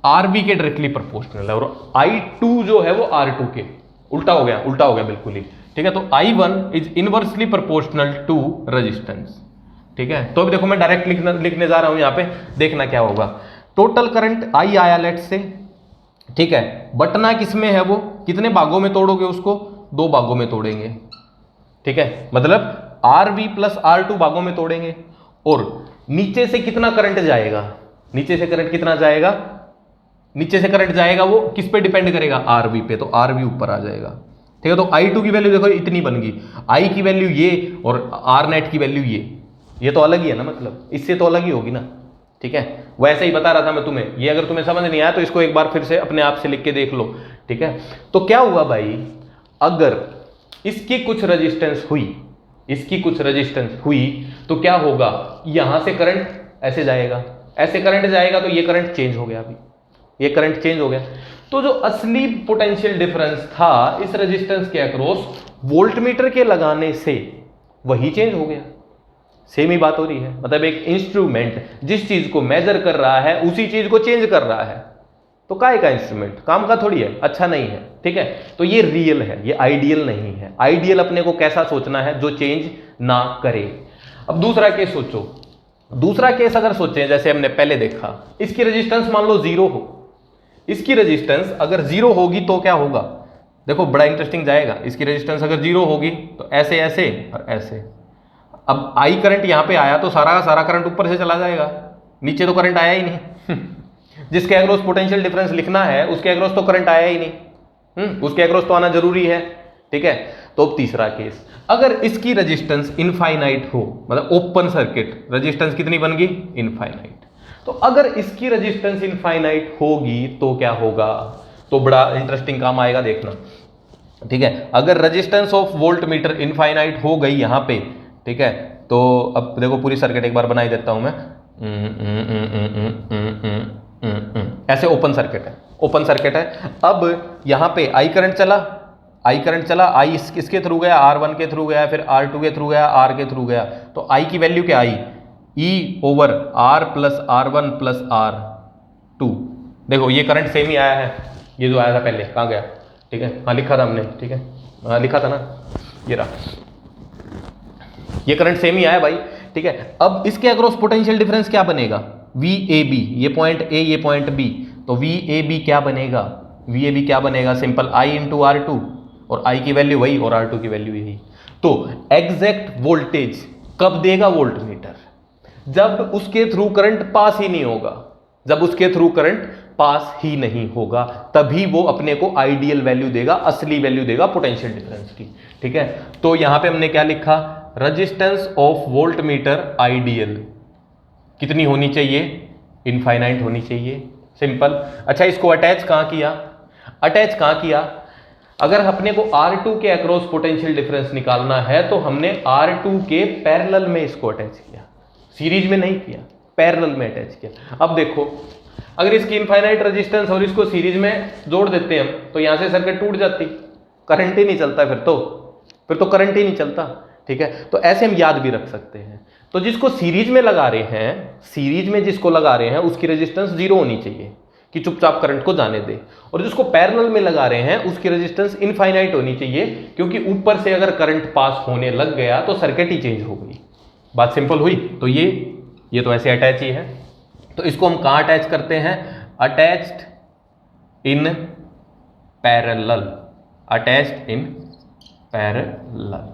RV के डायरेक्टली प्रोपोर्शनल है, और I2 जो है वो R2 के उल्टा हो गया बिल्कुल ही, ठीक है। तो I1 is inversely proportional to resistance, ठीक है। तो अभी देखो मैं डायरेक्ट लिखने जा रहा हूं, यहां पे देखना क्या होगा। टोटल करंट I आया लेट से, ठीक है। बटना किसमें है, वो कितने भागों में तोड़ोगे उसको, 2 भागों में तोड़ेंगे, ठीक है। मतलब RV प्लस R2 भागों में तोड़ेंगे, और नीचे से कितना करंट जाएगा, नीचे से करंट जाएगा वो किस पे डिपेंड करेगा, RV पे, तो RV ऊपर आ जाएगा, ठीक है। तो I2 की वैल्यू देखो इतनी बन गई, I की वैल्यू ये और R नेट की वैल्यू ये तो अलग ही है ना, मतलब इससे तो अलग ही होगी ना, ठीक है। वैसे ही बता रहा था मैं तुम्हें, ये अगर तुम्हें समझ नहीं आया तो इसको एक बार फिर से अपने आप से लिख के देख लो, ठीक है। तो क्या हुआ भाई, अगर इसकी कुछ रेजिस्टेंस हुई, इसकी कुछ रेजिस्टेंस हुई तो क्या होगा, यहां से करंट ऐसे जाएगा, ऐसे करंट जाएगा तो ये करंट चेंज हो गया, अभी ये करंट चेंज हो गया। तो जो असली पोटेंशियल डिफरेंस था इस रेजिस्टेंस के अक्रॉस वोल्टमीटर के लगाने से वही चेंज हो गया। सेम ही बात हो रही है, मतलब एक इंस्ट्रूमेंट जिस चीज को मेजर कर रहा है उसी चीज को चेंज कर रहा है, तो काय का इंस्ट्रूमेंट काम का थोड़ी है, अच्छा नहीं है, ठीक है। तो ये रियल है, ये आइडियल नहीं है। आइडियल अपने को कैसा सोचना है, जो चेंज ना करे। अब दूसरा केस सोचो, दूसरा केस अगर सोचें जैसे हमने पहले देखा, इसकी रेजिस्टेंस मान लो 0 हो, इसकी रेजिस्टेंस अगर 0 होगी तो क्या होगा, देखो बड़ा इंटरेस्टिंग जाएगा। इसकी रेजिस्टेंस अगर 0 होगी तो ऐसे ऐसे और ऐसे, अब आई करंट यहां पे आया तो सारा का सारा करंट ऊपर से चला जाएगा, नीचे तो करंट आया ही नहीं जिसके अक्रॉस पोटेंशियल डिफरेंस लिखना है उसके अक्रॉस तो करंट आया ही नहीं, उसके अक्रॉस तो आना जरूरी है, ठीक है। तो अब तीसरा केस, अगर इसकी रेजिस्टेंस इनफाइनाइट हो, मतलब ओपन सर्किट रेजिस्टेंस कितनी बन गई, इनफाइनाइट। तो अगर इसकी रेजिस्टेंस इनफाइनाइट होगी तो क्या होगा, तो बड़ा इंटरेस्टिंग काम आएगा, देखना, ठीक है। अगर resistance of volt meter infinite हो गई यहां पे, ठीक है, तो अब देखो पूरी सर्किट एक बार बनाई देता हूं मैं, ऐसे ओपन सर्किट है, ओपन सर्किट है। अब यहां पे आई करंट चला, आई करंट चला, आई इसके थ्रू गया, R1 के थ्रू गया, फिर R2 के थ्रू गया, R के थ्रू गया, तो आई की वैल्यू क्या आई, E over R plus R1 plus R2। देखो ये करंट सेम ही आया है, ये जो आया था पहले कहाँ गया, ठीक है, हाँ लिखा था हमने, ठीक है, हाँ लिखा था ना, ये रहा, ये करंट सेम ही आया भाई, ठीक है। अब इसके अक्रॉस पोटेंशियल डिफरेंस क्या बनेगा, VAB, ये पॉइंट A ये पॉइंट B, तो VAB क्या बनेगा, VAB क्या बनेगा, सिंपल I इंटू R2, और I की वैल्यू वही और R2 की वैल्यू यही। तो एग्जैक्ट वोल्टेज कब देगा वोल्टमीटर, जब उसके थ्रू करंट पास ही नहीं होगा, जब उसके थ्रू करंट पास ही नहीं होगा तभी वो अपने को आइडियल वैल्यू देगा, असली वैल्यू देगा पोटेंशियल डिफरेंस की, ठीक है। तो यहां पे हमने क्या लिखा, रेजिस्टेंस ऑफ वोल्टमीटर आइडियल कितनी होनी चाहिए, इनफाइनाइट होनी चाहिए, सिंपल। अच्छा इसको अटैच कहां किया, अटैच कहां किया, अगर अपने को R2 के अक्रॉस पोटेंशियल डिफरेंस निकालना है तो हमने R2 के पैरेलल में इसको अटैच किया, सीरीज में नहीं किया, पैरेलल में अटैच किया। अब देखो अगर इसकी इनफाइनाइट रेजिस्टेंस और इसको सीरीज में जोड़ देते हम तो यहां से सर्किट टूट जाती, करंट ही नहीं चलता, फिर तो करंट ही नहीं चलता, ठीक है। तो ऐसे हम याद भी रख सकते हैं। तो जिसको सीरीज में लगा रहे हैं, सीरीज में जिसको लगा रहे हैं उसकी रेजिस्टेंस 0 होनी चाहिए कि चुपचाप करंट को जाने दे, और जिसको पैरेलल में लगा रहे हैं उसकी रेजिस्टेंस इनफाइनाइट होनी चाहिए, क्योंकि ऊपर से अगर करंट पास होने लग गया तो सर्किट ही चेंज हो गई। बात सिंपल हुई। तो ये तो ऐसे अटैच ही है, तो इसको हम कहां अटैच करते हैं, attached in parallel, attached in parallel.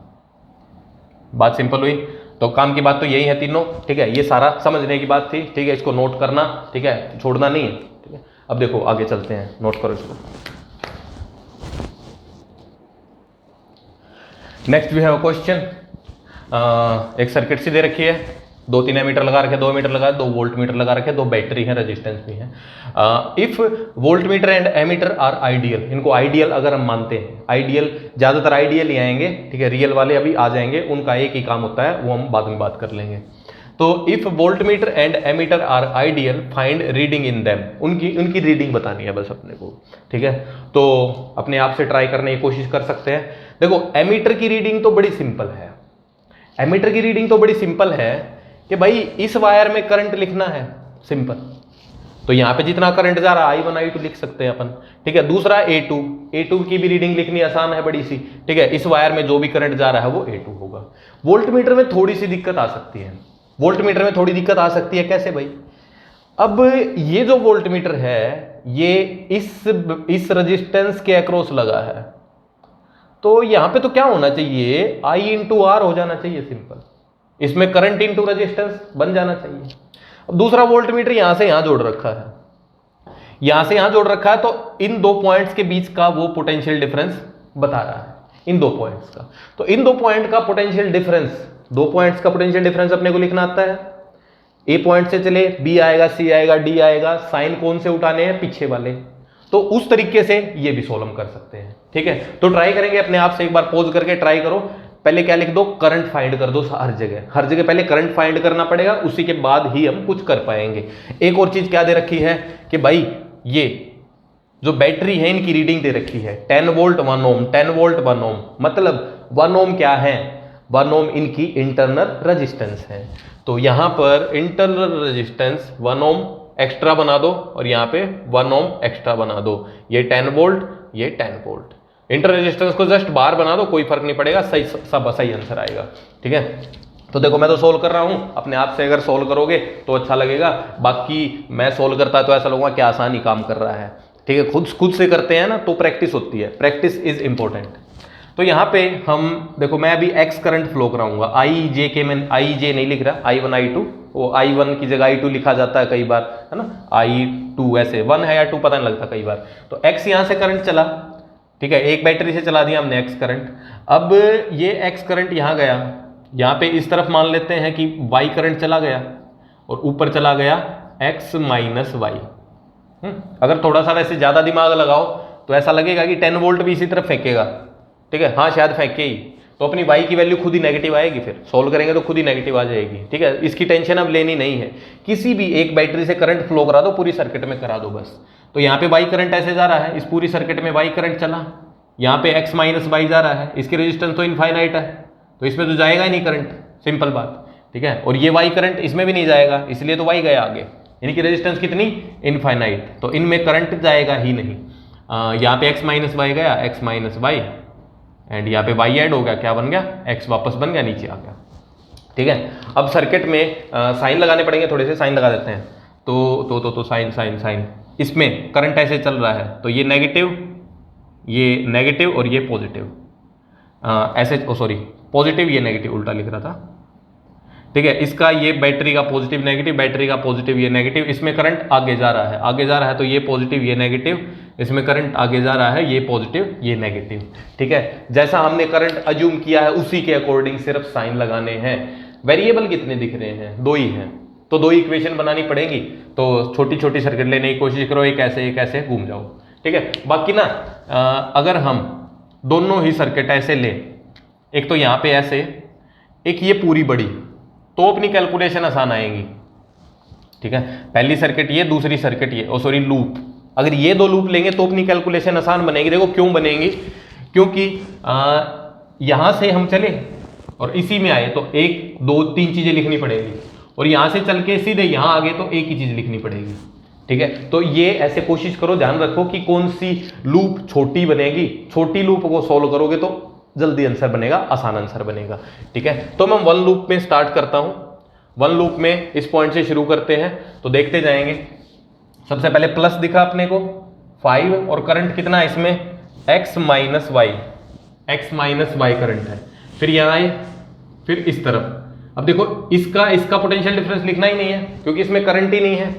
बात सिंपल हुई। तो काम की बात तो यही है तीनों, ठीक है, ये सारा समझने की बात थी, ठीक है, इसको नोट करना, ठीक है, छोड़ना नहीं है, ठीक है। अब देखो आगे चलते हैं, नोट करो इसको। Next we have a question. एक सर्किट सी दे रखी है, 2-3 एमीटर लगा रखे, 2 एमीटर लगा, 2 वोल्ट मीटर लगा रखे, 2 बैटरी है, रेजिस्टेंस भी है। If voltmeter and ammeter are ideal, इनको आइडियल अगर हम मानते हैं, आइडियल ज्यादातर आइडियल ही आएंगे, ठीक है, रियल वाले अभी आ जाएंगे, उनका एक ही काम होता है, वो हम बाद में बात कर लेंगे। तो if voltmeter and ammeter are ideal find reading in them, उनकी रीडिंग बतानी है बस अपने को, ठीक है। तो अपने आप से ट्राई करने की कोशिश कर सकते हैं। देखो एमीटर की रीडिंग तो बड़ी सिंपल है, एमीटर की रीडिंग तो बड़ी सिंपल है कि भाई इस वायर में करंट लिखना है, सिंपल। तो यहां पे जितना करंट जा रहा है I1 I2 लिख सकते हैं अपन, ठीक है। दूसरा A2 की भी रीडिंग लिखनी आसान है, बड़ी सी, ठीक है। इस वायर में जो भी करंट जा रहा है वो A2 होगा। वोल्ट मीटर में थोड़ी सी दिक्कत आ सकती है, वोल्ट मीटर में थोड़ी दिक्कत आ सकती है, कैसे भाई, अब ये जो वोल्ट मीटर है ये इस रेजिस्टेंस के अक्रॉस लगा है, तो यहां पे तो क्या होना चाहिए, I इंटू R हो जाना चाहिए, सिंपल। इसमें करंट इंटू रेजिस्टेंस बन जाना चाहिए। अब दूसरा वोल्ट मीटर यहां से यहां जोड़ रखा है, यहां से यहां जोड़ रखा है, तो इन दो पॉइंट्स के बीच का वो पोटेंशियल डिफरेंस बता रहा है, इन दो पॉइंट्स का। तो इन दो पॉइंट का पोटेंशियल डिफरेंस, दो पॉइंट्स का पोटेंशियल डिफरेंस अपने को लिखना आता है। ए पॉइंट से चले, बी आएगा, सी आएगा, डी आएगा, साइन कौन से उठाने हैं, पीछे वाले। तो उस तरीके से ये भी सोल्व कर सकते हैं। ठीक है, तो ट्राई करेंगे अपने आप से, एक बार पॉज करके ट्राई करो। पहले क्या लिख दो, करंट फाइंड कर दो। हर जगह पहले करंट फाइंड करना पड़ेगा, उसी के बाद ही हम कुछ कर पाएंगे। एक और चीज क्या दे रखी है कि भाई ये जो बैटरी है इनकी रीडिंग दे रखी है 10 वोल्ट 1 ओम, 10 वोल्ट 1 ओम। मतलब 1 ओम क्या है, 1 ओम इनकी इंटरनल रेजिस्टेंस है। तो यहां पर इंटरनल रेजिस्टेंस 1 ओम एक्स्ट्रा बना दो और यहां पे 1 ओम एक्स्ट्रा बना दो। ये 10 वोल्ट, ये 10 वोल्ट। इंटर रेजिस्टेंस को जस्ट बाहर बना दो, कोई फर्क नहीं पड़ेगा, सही सब सही आंसर आएगा। ठीक है, तो देखो मैं तो सोल्व कर रहा हूं, अपने आप से अगर सोल्व करोगे तो अच्छा लगेगा। बाकी मैं सोल्व करता तो ऐसा लगूंगा क्या आसानी काम कर रहा है। ठीक है, खुद से करते हैं ना तो प्रैक्टिस होती है, प्रैक्टिस इज इंपॉर्टेंट। तो यहाँ पे हम देखो, मैं अभी एक्स करंट फ्लो कराऊंगा। आई जे के में आई जे नहीं लिख रहा, I1 I2, वो I1 की जगह I2 लिखा जाता है कई बार, है ना। I2 ऐसे 1 है या 2 पता नहीं लगता कई बार। तो एक्स यहाँ से करंट चला, ठीक है, एक बैटरी से चला दिया हमने एक्स करंट। अब ये एक्स करंट यहाँ गया, यहाँ पे इस तरफ मान लेते हैं कि वाई करंट चला गया और ऊपर चला गया एक्स माइनस वाई। अगर थोड़ा सा वैसे ज़्यादा दिमाग लगाओ तो ऐसा लगेगा कि 10 वोल्ट भी इसी तरफ फेंकेगा। ठीक है, हाँ शायद फेंके ही, तो अपनी वाई की वैल्यू खुद ही नेगेटिव आएगी, फिर सोल्व करेंगे तो खुद ही नेगेटिव आ जाएगी। ठीक है, इसकी टेंशन अब लेनी नहीं है। किसी भी एक बैटरी से करंट फ्लो करा दो, पूरी सर्किट में करा दो बस। तो यहाँ पे वाई करंट ऐसे जा रहा है, इस पूरी सर्किट में वाई करंट चला, यहाँ पे एक्स माइनस वाई जा रहा है, इसकी रेजिस्टेंस तो इनफाइनाइट है, तो इसमें तो जाएगा ही नहीं करंट, सिंपल बात। ठीक है, और ये वाई करंट इसमें भी नहीं जाएगा, इसलिए तो वाई गया आगे, इनकी रेजिस्टेंस कितनी, इनफाइनाइट, तो इनमें करंट जाएगा ही नहीं। यहाँ पे एक्स माइनस वाई गया, एक्स माइनस वाई, एंड यहाँ पे वाई ऐड हो गया, क्या बन गया, एक्स वापस बन गया, नीचे आ गया। ठीक है, अब सर्किट में साइन लगाने पड़ेंगे, थोड़े से साइन लगा देते हैं। तो साइन साइन साइन, इसमें करंट ऐसे चल रहा है, तो ये नेगेटिव और ये पॉजिटिव, ऐसे सॉरी पॉजिटिव ये नेगेटिव, उल्टा लिख रहा था। ठीक है, इसका ये बैटरी का पॉजिटिव नेगेटिव, बैटरी का पॉजिटिव ये नेगेटिव, इसमें करंट आगे जा रहा है, आगे जा रहा है, तो ये पॉजिटिव ये नेगेटिव, इसमें करंट आगे जा रहा है, ये पॉजिटिव ये नेगेटिव। ठीक है, जैसा हमने करंट अज्यूम किया है उसी के अकॉर्डिंग सिर्फ साइन लगाने हैं। वेरिएबल कितने दिख रहे हैं, 2 ही हैं, तो 2 इक्वेशन बनानी पड़ेगी। तो छोटी छोटी सर्किट लेने की कोशिश करो, एक ऐसे घूम जाओ। ठीक है, बाकी ना अगर हम दोनों ही सर्किट ऐसे ले, एक तो यहाँ पे ऐसे, एक ये पूरी बड़ी, तो अपनी कैलकुलेशन आसान आएगी। ठीक है, पहली सर्किट ये, दूसरी सर्किट ये, सॉरी लूप, अगर ये 2 लूप लेंगे तो अपनी कैलकुलेशन आसान बनेगी। देखो क्यों बनेगी, क्योंकि यहां से हम चले और इसी में आए तो 1 2 3 चीजें लिखनी पड़ेगी, और यहां से चल के सीधे यहां आ गए तो एक ही चीज लिखनी पड़ेगी। ठीक है, तो ये ऐसे कोशिश करो, ध्यान रखो कि कौन सी लूप छोटी बनेगी, छोटी लूप को सॉल्व करोगे तो जल्दी आंसर बनेगा, आसान आंसर बनेगा। ठीक है, तो मैं 1 लूप में स्टार्ट करता हूं। 1 लूप में इस पॉइंट से शुरू करते हैं, तो देखते जाएंगे। सबसे पहले प्लस दिखा अपने को 5, और करंट कितना है इसमें, x माइनस वाई करंट है। फिर यहाँ आए, फिर इस तरफ। अब देखो इसका पोटेंशियल डिफरेंस लिखना ही नहीं है, क्योंकि इसमें करंट ही नहीं है।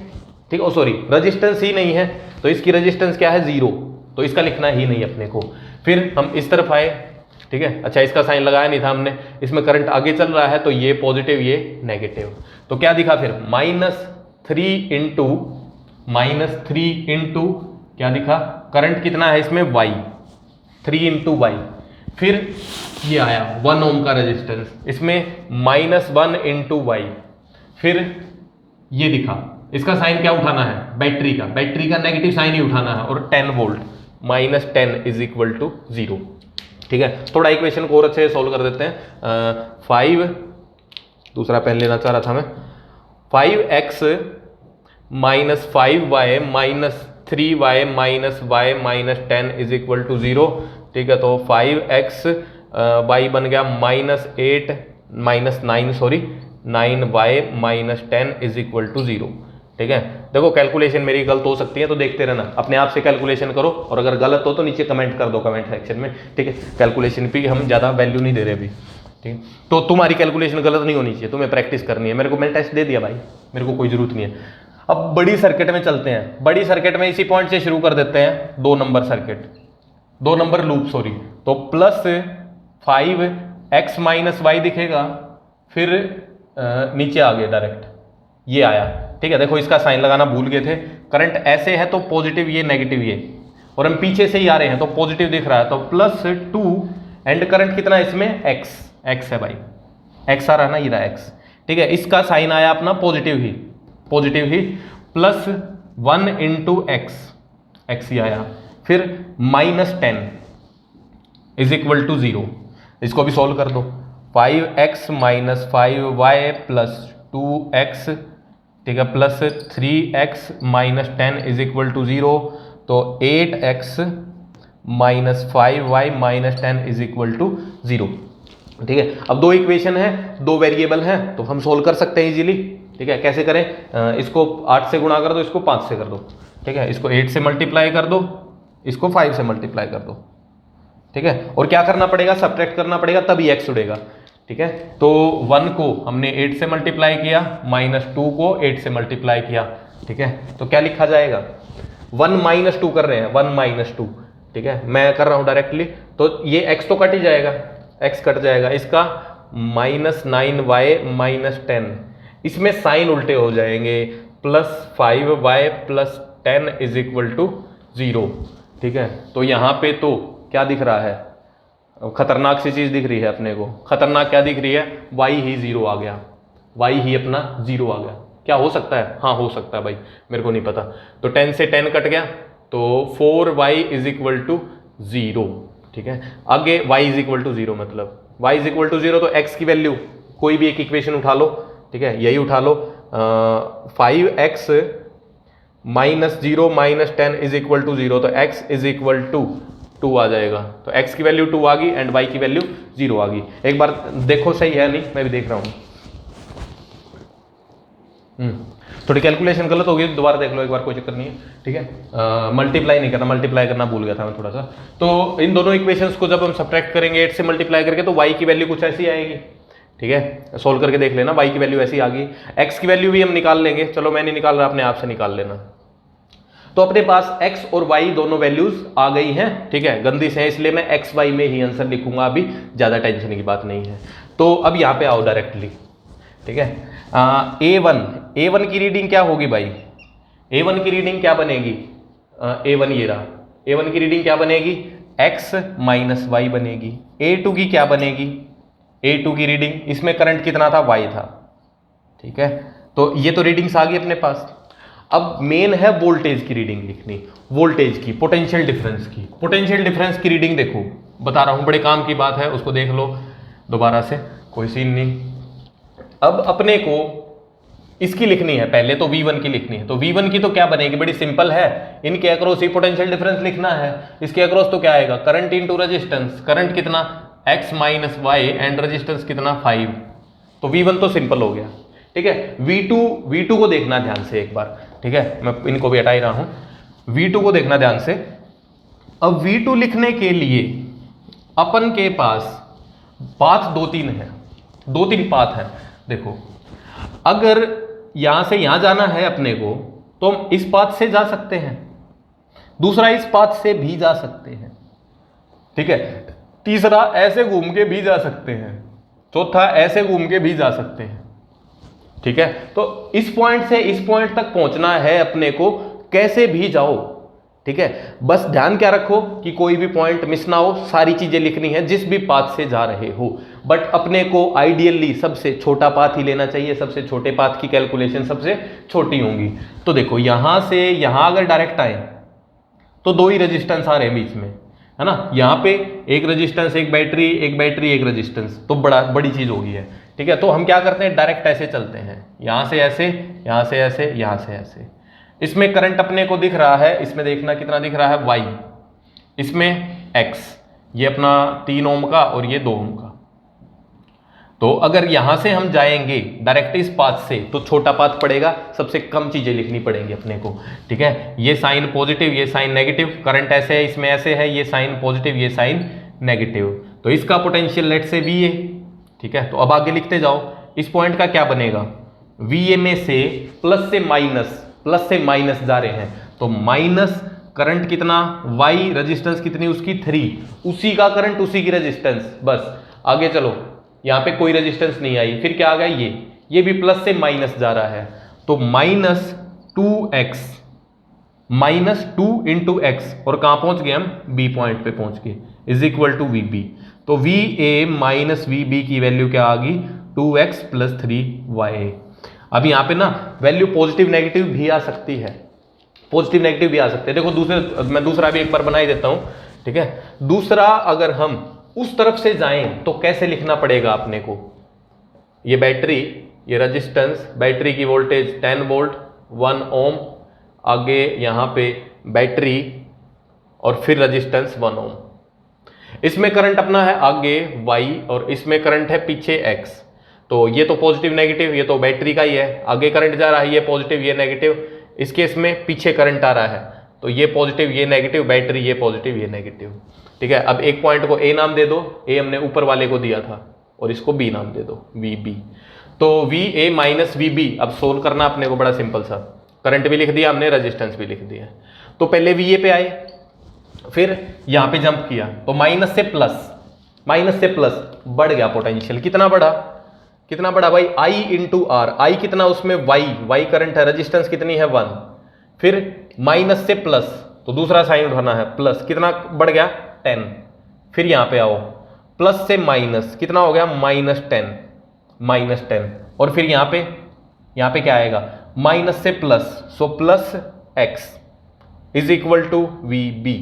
ठीक है, सॉरी रेजिस्टेंस ही नहीं है, तो इसकी रेजिस्टेंस क्या है, 0, तो इसका लिखना ही नहीं अपने को। फिर हम इस तरफ आए, ठीक है, अच्छा इसका साइन लगाया नहीं था हमने, इसमें करंट आगे चल रहा है, तो ये पॉजिटिव ये नेगेटिव, तो क्या दिखा फिर -3 इंटू क्या दिखा, करंट कितना है इसमें, y, 3 इंटू वाई। फिर ये आया 1 ओम का रेजिस्टेंस, इसमें -1 इंटू वाई। फिर ये दिखा, इसका साइन क्या उठाना है, बैटरी का नेगेटिव साइन ही उठाना है, और 10 वोल्ट -10 इज इक्वल टू 0। ठीक है, थोड़ा इक्वेशन को और अच्छे से सोल्व कर देते हैं। 5, दूसरा पेन लेना चाह रहा था मैं, 5x minus 5y minus 3y minus y minus 10 is equal to 0। ठीक है, तो 5x y बन गया -9y minus 10 is equal to 0। ठीक है, देखो कैलकुलेशन मेरी गलत हो सकती है, तो देखते रहना, अपने आप से कैलकुलेशन करो, और अगर गलत हो तो नीचे कमेंट कर दो कमेंट सेक्शन में। ठीक है, कैलकुलेशन पे हम ज़्यादा वैल्यू नहीं दे रहे अभी। ठीक है, तो तुम्हारी कैलकुलेशन गलत नहीं होनी चाहिए, तुम्हें प्रैक्टिस करनी है। मैंने टेस्ट दे दिया भाई, मेरे को कोई जरूरत नहीं है। अब बड़ी सर्किट में चलते हैं। बड़ी सर्किट में इसी पॉइंट से शुरू कर देते हैं, 2 number circuit, 2 number loop, sorry तो प्लस 5x माइनस वाई दिखेगा, फिर नीचे आ गया डायरेक्ट, ये आया। ठीक है, देखो इसका साइन लगाना भूल गए थे। करंट ऐसे है तो पॉजिटिव ये, नेगेटिव ये, और हम पीछे से ही आ रहे हैं तो पॉजिटिव दिख रहा है, तो +2 एंड करंट कितना है इसमें, x है भाई, x आ रहा है ना, ये रहा x। ठीक है, इसका साइन आया अपना पॉजिटिव ही, +1 इंटू x ही आया, फिर -10 इज इक्वल टू 0। इसको भी सॉल्व कर दो, 5x minus 5y plus 2x, ठीक है, plus 3x minus 10 is equal to 0, तो 8x minus 5y minus 10 is equal to 0। ठीक है, अब दो इक्वेशन है, दो वेरिएबल हैं, तो हम सोल्व कर सकते हैं इजीली। ठीक है, कैसे करें, इसको 8 से गुणा कर दो, इसको 5 से कर दो। ठीक है, इसको 8 से मल्टीप्लाई कर दो, इसको 5 से मल्टीप्लाई कर दो। ठीक है, और क्या करना पड़ेगा, सब्ट्रैक्ट करना पड़ेगा, तभी x उड़ेगा। ठीक है, तो 1 को हमने 8 से मल्टीप्लाई किया, -2 को 8 से मल्टीप्लाई किया। ठीक है, तो क्या लिखा जाएगा, 1 - 2 कर रहे हैं, 1 - 2। ठीक है, मैं कर रहा हूं डायरेक्टली, तो ये x तो कट ही जाएगा, x कट जाएगा, इसका -9y - 10, इसमें साइन उल्टे हो जाएंगे, +5y + 10 इज इक्वल टू 0। ठीक है, तो यहाँ पे तो क्या दिख रहा है, खतरनाक सी चीज दिख रही है अपने को। खतरनाक क्या दिख रही है, y ही 0 आ गया, y ही अपना 0 आ गया। क्या हो सकता है, हाँ हो सकता है भाई, मेरे को नहीं पता। तो 10 से 10 कट गया, तो 4y इज इक्वल टू 0। ठीक है, आगे y इज इक्वल टू 0, मतलब y इज इक्वल टू 0, तो x की वैल्यू कोई भी एक इक्वेशन उठा लो। ठीक है, यही उठा लो, 5x minus 0 minus 10 is equal to 0, तो x इज इक्वल टू 2 आ जाएगा। तो x की वैल्यू 2 आ गई एंड y की वैल्यू 0 आ गई। एक बार देखो सही है नहीं, मैं भी देख रहा हूँ। थोड़ी कैलकुलेशन गलत हो गई, दोबारा देख लो एक बार, कोई चक्कर नहीं है। ठीक है, मल्टीप्लाई नहीं करना, मल्टीप्लाई करना भूल गया था मैं थोड़ा सा। तो इन दोनों इक्वेशंस को जब हम सब्ट्रैक्ट करेंगे 8 से मल्टीप्लाई करके, तो y की वैल्यू कुछ ऐसी आएगी। ठीक है, सोल्व करके देख लेना, y की वैल्यू ऐसी आ गई। x की वैल्यू भी हम निकाल लेंगे, चलो मैं नहीं निकाल रहा, अपने आप से निकाल लेना। तो अपने पास x और y दोनों वैल्यूज आ गई हैं। ठीक है, गंदी से है इसलिए मैं x y में ही आंसर लिखूंगा, अभी ज्यादा टेंशन की बात नहीं है। तो अब यहाँ पे आओ डायरेक्टली। ठीक है, a1 की रीडिंग क्या होगी भाई, a1 की रीडिंग क्या बनेगी, a1 ये रहा, a1 की रीडिंग क्या बनेगी, x माइनस वाई बनेगी। a2 की क्या बनेगी, a2 की रीडिंग, इसमें करंट कितना था, y था। ठीक है, तो ये तो रीडिंग्स आ गई अपने पास। अब मेन है वोल्टेज की रीडिंग लिखनी, वोल्टेज की, पोटेंशियल डिफरेंस की। पोटेंशियल डिफरेंस की रीडिंग देखो, बता रहा हूं, बड़े काम की बात है, उसको देख लो दोबारा से, कोई सीन नहीं। अब अपने को इसकी लिखनी है, पहले तो V1 की लिखनी है। तो V1 की तो क्या बनेगी, बड़ी सिंपल है, इनके अक्रॉस ही पोटेंशियल डिफरेंस लिखना है। इसके अक्रॉस तो क्या आएगा, करंट इंटू रेजिस्टेंस, करंट कितना x minus Y and resistance कितना 5। तो V1 तो सिंपल हो गया। ठीक है, V2 को देखना ध्यान से एक बार। ठीक है, मैं इनको भी हटा ही रहा हूं, V2 को देखना ध्यान से। अब V2 लिखने के लिए अपन के पास पाथ 2-3 है, 2-3 पाथ है। देखो, अगर यहां से यहां जाना है अपने को, तो हम इस पाथ से जा सकते हैं, दूसरा इस पाथ से भी जा सकते हैं। ठीक है, तीसरा ऐसे घूम के भी जा सकते हैं, चौथा ऐसे घूम के भी जा सकते हैं। ठीक है, तो इस पॉइंट से इस पॉइंट तक पहुंचना है अपने को, कैसे भी जाओ। ठीक है, बस ध्यान क्या रखो कि कोई भी पॉइंट मिस ना हो, सारी चीजें लिखनी है जिस भी पाथ से जा रहे हो। बट अपने को आइडियली सबसे छोटा पाथ ही लेना चाहिए, सबसे छोटे पाथ की कैलकुलेशन सबसे छोटी होंगी। तो देखो, यहां से यहां अगर डायरेक्ट आए तो 2 ही रेजिस्टेंस आ रहे हैं बीच में, है ना। यहां पे एक रेजिस्टेंस, एक बैटरी, एक बैटरी, एक रेजिस्टेंस, तो बड़ी चीज होगी है। ठीक है, तो हम क्या करते हैं, डायरेक्ट ऐसे चलते हैं, यहां से ऐसे, यहां से ऐसे, यहां से ऐसे। इसमें करंट अपने को दिख रहा है, इसमें देखना कितना दिख रहा है, y, इसमें x, ये अपना 3 ओम का और ये 2 ओम का। तो अगर यहां से हम जाएंगे डायरेक्ट इस पाथ से, तो छोटा पाथ पड़ेगा, सबसे कम चीजें लिखनी पड़ेंगी अपने को। ठीक है, ये साइन पॉजिटिव, ये साइन नेगेटिव, करंट ऐसे है, इसमें ऐसे है, ये साइन पॉजिटिव, ये साइन नेगेटिव। तो इसका पोटेंशियल लेट से VA। ठीक है, तो अब आगे लिखते जाओ, इस पॉइंट का क्या बनेगा, VA में से प्लस से माइनस जा रहे हैं, तो करंट कितना, y रेजिस्टेंस कितनी उसकी 3, उसी का करंट उसी की रेजिस्टेंस, बस आगे चलो। यहां पे कोई रेजिस्टेंस नहीं आई, फिर क्या आ गया, ये भी प्लस से माइनस जा रहा है, तो -2x, -2 इंटू एक्स, और कहां पहुंच गए हम, बी पॉइंट पे पहुंच गए, इज इक्वल टू वीबी। तो VA माइनस VB की वैल्यू क्या आ गई, 2x प्लस 3YA। अब यहां पे ना वैल्यू पॉजिटिव नेगेटिव भी आ सकती है, पॉजिटिव नेगेटिव भी आ सकते हैं। देखो मैं दूसरा भी एक बार बना ही देता हूं, ठीक है। दूसरा अगर हम उस तरफ से जाएं तो कैसे लिखना पड़ेगा अपने को, ये बैटरी, ये रेजिस्टेंस, बैटरी की वोल्टेज 10 वोल्ट 1 ओम, आगे यहां पे बैटरी और फिर रेजिस्टेंस 1 ओम। इसमें करंट अपना है आगे y और इसमें करंट है पीछे x। तो ये तो पॉजिटिव नेगेटिव, ये तो बैटरी का ही है, आगे करंट जा रहा है, ये पॉजिटिव ये नेगेटिव, इस केस में पीछे करंट आ रहा है, तो ये पॉजिटिव ये नेगेटिव, बैटरी ये पॉजिटिव ये नेगेटिव, ठीक है। अब एक पॉइंट को A नाम दे दो, A हमने ऊपर वाले को दिया था, और इसको B नाम दे दो, VB। तो VA माइनस VB, अब सोल्व करना अपने को बड़ा सिंपल सा, करंट भी लिख दिया हमने, रेजिस्टेंस भी लिख दिया। तो पहले VA पे आए, फिर यहां पे जंप किया, तो माइनस से प्लस बढ़ गया पोटेंशियल, कितना बढ़ा भाई, I इंटू आर, आई कितना उसमें y करंट है, रेजिस्टेंस कितनी है 1, फिर माइनस से प्लस, तो दूसरा साइन उठाना है, प्लस कितना बढ़ गया 10, फिर यहां पे आओ, प्लस से माइनस कितना हो गया -10, और फिर यहां पे क्या आएगा, माइनस से plus, so plus x is equal to VB।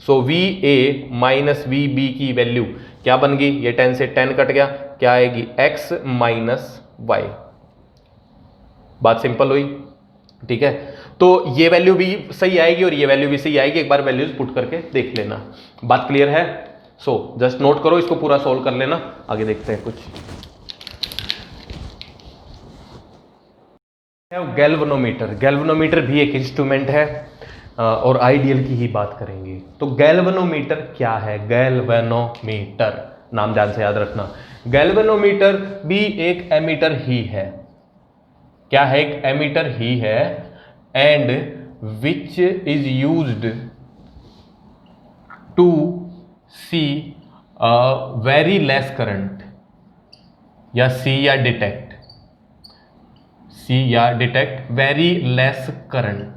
So VA minus VB की वैल्यू क्या बन गई, ये 10 से 10 कट गया, क्या आएगी, x माइनस y। बात सिंपल हुई, ठीक है। तो ये वैल्यू भी सही आएगी और ये वैल्यू भी सही आएगी, एक बार वैल्यूज पुट करके देख लेना। बात क्लियर है? सो जस्ट नोट करो, इसको पूरा सॉल्व कर लेना, आगे देखते हैं कुछ। गैल्वेनोमीटर भी एक इंस्ट्रूमेंट है और आइडियल की ही बात करेंगे। तो गैल्वेनोमीटर क्या है, गैल्वेनोमीटर नाम ध्यान से याद रखना, गैल्वेनोमीटर भी एक एमीटर ही है। क्या है, एक एमीटर ही है, and which is used to see very less current, या सी या detect very less current.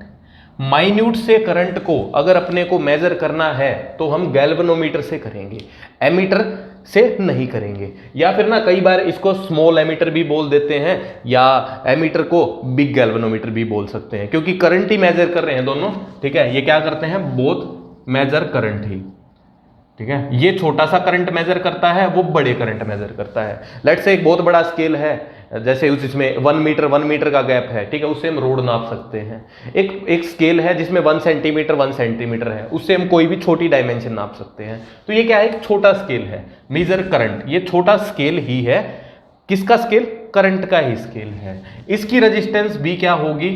Minute से करंट को अगर अपने को मेजर करना है तो हम गैल्वेनोमीटर से करेंगे, एमीटर से नहीं करेंगे। या फिर ना कई बार इसको स्मॉल एमीटर भी बोल देते हैं, या एमीटर को बिग गैल्वेनोमीटर भी बोल सकते हैं, क्योंकि करंट ही मेजर कर रहे हैं दोनों, ठीक है। ये क्या करते हैं, बोथ मेजर करंट ही, ठीक है। ये छोटा सा करंट मेजर करता है, वो बड़े करंट मेजर करता है। लेट्स से एक बहुत बड़ा स्केल है, जैसे इसमें 1 मीटर का गैप है, ठीक है, उससे हम रोड नाप सकते हैं। एक स्केल है जिसमें 1 सेंटीमीटर है, उससे हम कोई भी छोटी डायमेंशन नाप सकते हैं। तो ये क्या है, एक छोटा स्केल है, मेजर करंट, ये छोटा स्केल ही है। किसका स्केल, करंट का ही स्केल है। इसकी रेजिस्टेंस भी क्या होगी,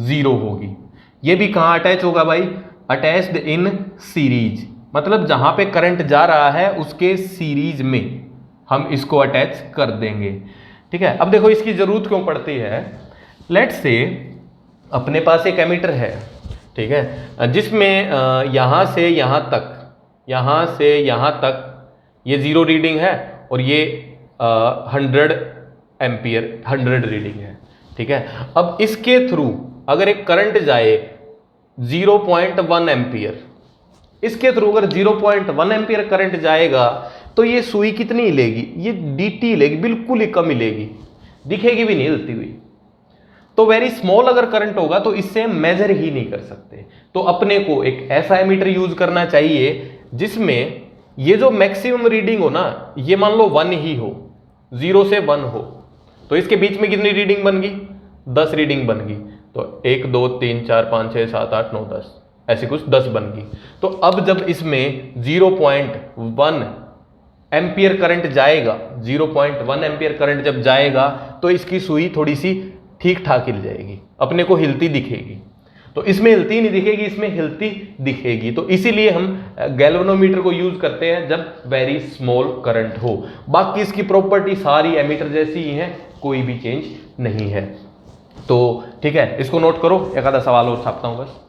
0 होगी। ये भी कहां अटैच होगा भाई, अटैच्ड इन सीरीज, मतलब जहां पे करंट जा रहा है उसके सीरीज में हम इसको अटैच कर देंगे, ठीक है। अब देखो इसकी जरूरत क्यों पड़ती है। लेट्स से अपने पास एक एमीटर है, ठीक है, जिसमें यहां से यहां तक ये 0 रीडिंग है और ये 100 एम्पियर 100 रीडिंग है, ठीक है। अब इसके थ्रू अगर एक करंट जाए 0.1 एम्पियर, इसके थ्रू अगर 0.1 एम्पियर करंट जाएगा तो ये सुई कितनी लेगी, ये dt लेगी, बिल्कुल ही कम लेगी, दिखेगी भी नहीं हिलती हुई। तो वेरी स्मॉल अगर करंट होगा तो इससे हम मेजर ही नहीं कर सकते। तो अपने को एक ऐसा एमीटर यूज करना चाहिए जिसमें ये जो मैक्सिमम रीडिंग हो ना, ये मान लो 1 ही हो, 0 से 1 हो, तो इसके बीच में कितनी रीडिंग बन गई, 10 रीडिंग बन गई। तो 1 2 3 4 5 6 7 8 9 10 ऐसी कुछ 10 बन गई। तो अब जब इसमें 0.1 एम्पियर करंट जाएगा, 0.1 एम्पियर करंट जब जाएगा तो इसकी सुई थोड़ी सी ठीक ठाक हिल जाएगी, अपने को हिलती दिखेगी। तो इसमें हिलती नहीं दिखेगी, इसमें हिलती दिखेगी। तो इसीलिए हम गैल्वेनोमीटर को यूज करते हैं जब वेरी स्मॉल करंट हो। बाकी इसकी प्रॉपर्टी सारी एमीटर जैसी ही है, कोई भी चेंज नहीं है। तो ठीक है, इसको नोट करो, एक आधा सवाल और छापता हूं बस।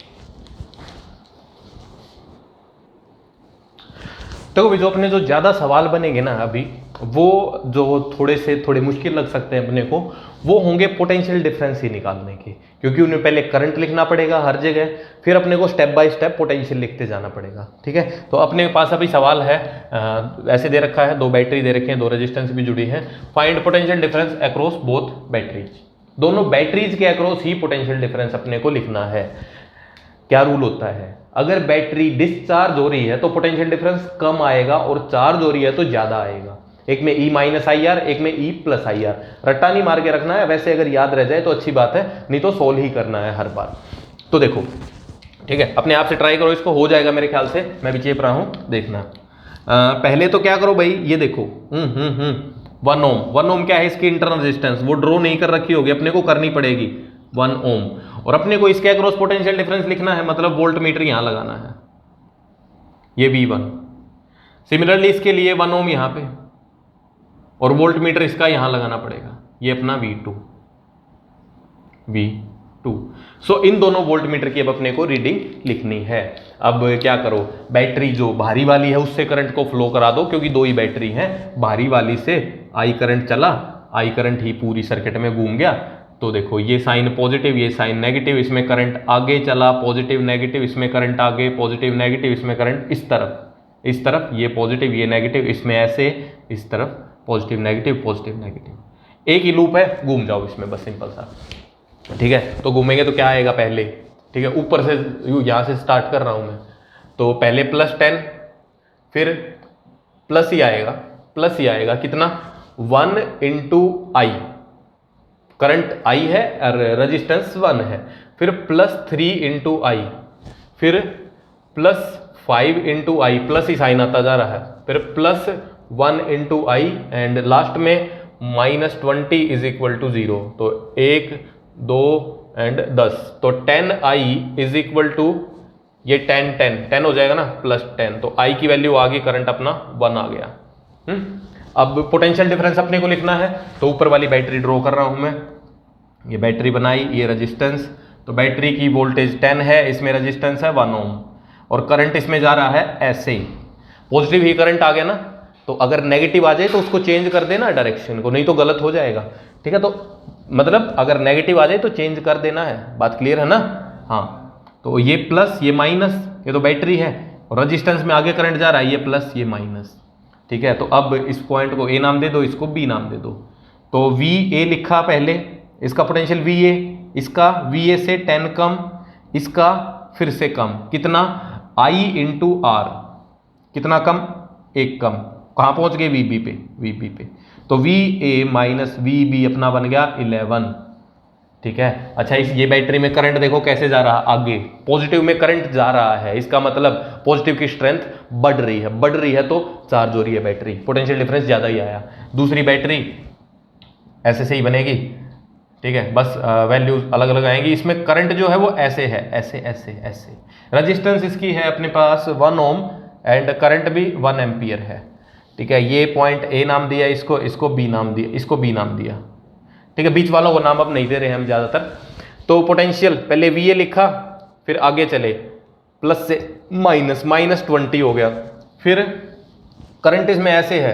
तो भाई जो अपने जो ज़्यादा सवाल बनेंगे ना अभी, वो जो थोड़े मुश्किल लग सकते हैं अपने को, वो होंगे पोटेंशियल डिफरेंस ही निकालने के, क्योंकि उन्हें पहले करंट लिखना पड़ेगा हर जगह, फिर अपने को स्टेप बाय स्टेप पोटेंशियल लिखते जाना पड़ेगा। ठीक है, तो अपने पास अभी सवाल है ऐसे दे रखा है, 2 बैटरी दे रखे हैं, 2 रेजिस्टेंस भी जुड़ी है। Find potential difference across both batteries. दोनों बैटरीज के अक्रॉस ही पोटेंशियल डिफरेंस अपने को लिखना है। क्या रूल होता है, अगर बैटरी डिस्चार्ज हो रही है तो पोटेंशियल डिफरेंस कम आएगा और चार्ज हो रही है तो ज्यादा आएगा। एक में E माइनस आई आर, एक में E प्लस आई आर। रट्टा नहीं मार के रखना है, वैसे अगर याद रह जाए तो अच्छी बात है, नहीं तो सोल्व ही करना है हर बार। तो देखो, ठीक है, अपने आप से ट्राई करो, इसको हो जाएगा मेरे ख्याल से, मैं भी चेप रहा हूं, देखना। पहले तो क्या करो भाई, ये देखो 1 ओम। 1 ओम क्या है, इसकी इंटरनल रेजिस्टेंस, वो ड्रॉ नहीं कर रखी होगी, अपने को करनी पड़ेगी 1 ओम। और अपने को इसके अक्रॉस पोटेंशियल डिफरेंस लिखना है, मतलब वोल्ट मीटर यहां लगाना है, ये V1। सिमिलरली इसके लिए 1 ओम यहां पे, और वोल्ट मीटर इसका यहां लगाना पड़ेगा, ये अपना V2। सो इन दोनों वोल्ट मीटर की अब अपने को रीडिंग लिखनी है। अब क्या करो, बैटरी जो भारी वाली है उससे करंट को फ्लो करा दो, क्योंकि 2 ही बैटरी हैं। भारी वाली से I करंट चला, I करंट ही पूरी सर्किट में घूम गया। तो देखो, ये साइन पॉजिटिव, ये साइन नेगेटिव, इसमें करंट आगे चला, पॉजिटिव नेगेटिव, इसमें करंट आगे, पॉजिटिव नेगेटिव, इसमें करंट इस तरफ, ये पॉजिटिव ये नेगेटिव, इसमें ऐसे, इस तरफ पॉजिटिव नेगेटिव पॉजिटिव नेगेटिव। एक ही लूप है, घूम जाओ इसमें बस, सिंपल सा। ठीक है, तो घूमेंगे तो क्या आएगा पहले, ठीक है, ऊपर से यहां से स्टार्ट कर रहा हूं मैं, तो पहले +10, फिर प्लस ही आएगा, कितना 1 × I, करंट I है और रेजिस्टेंस 1 है, फिर +3 × I, फिर +5 × I, प्लस ही साइन आता जा रहा है, फिर +1 × I एंड लास्ट में -20 = 0। तो 1 2 एंड 10, तो 10I = ये 10 हो जाएगा ना, +10, तो I की वैल्यू आ गई, करंट अपना 1 आ गया। अब पोटेंशियल डिफरेंस अपने को लिखना है, तो ऊपर वाली बैटरी ड्रॉ कर रहा हूं मैं, ये बैटरी बनाई, ये रेजिस्टेंस, तो बैटरी की वोल्टेज 10 है, इसमें रेजिस्टेंस है 1 ओम, और करंट इसमें जा रहा है ऐसे ही, पॉजिटिव ही करंट आ गया ना, तो अगर नेगेटिव आ जाए तो उसको चेंज कर देना डायरेक्शन को, नहीं तो गलत हो जाएगा। ठीक है, तो मतलब अगर नेगेटिव आ जाए तो चेंज कर देना है, बात क्लियर है ना। हाँ, तो ये प्लस ये माइनस, ये तो बैटरी है, और रेजिस्टेंस में आगे करंट जा रहा है, ये प्लस ये माइनस। ठीक है, तो अब इस पॉइंट को A नाम दे दो, इसको B नाम दे दो। तो VA लिखा पहले, इसका पोटेंशियल VA, इसका VA से 10 कम, इसका फिर से कम, कितना I × R, कितना कम, 1 कम, कहाँ पहुंच गए, VB पे। तो VA - VB अपना बन गया 11। ठीक है, अच्छा, इस ये बैटरी में करंट देखो कैसे जा रहा, आगे पॉजिटिव में करंट जा रहा है, इसका मतलब पॉजिटिव की स्ट्रेंथ बढ़ रही है तो चार्ज हो रही है बैटरी, पोटेंशियल डिफरेंस ज्यादा ही आया। दूसरी बैटरी ऐसे से ही बनेगी, ठीक है, बस वैल्यूज अलग अलग आएंगी। इसमें करंट जो है वो ऐसे है, ऐसे। रेजिस्टेंस इसकी है अपने पास 1 ओम एंड करंट भी 1 एम्पियर है। ठीक है, ये पॉइंट A नाम दिया, इसको B नाम दिया, ठीक है, बीच वालों को नाम अब नहीं दे रहे हैं हम ज्यादातर। तो पोटेंशियल पहले VA लिखा, फिर आगे चले प्लस से -20 हो गया, फिर करंट इसमें ऐसे है,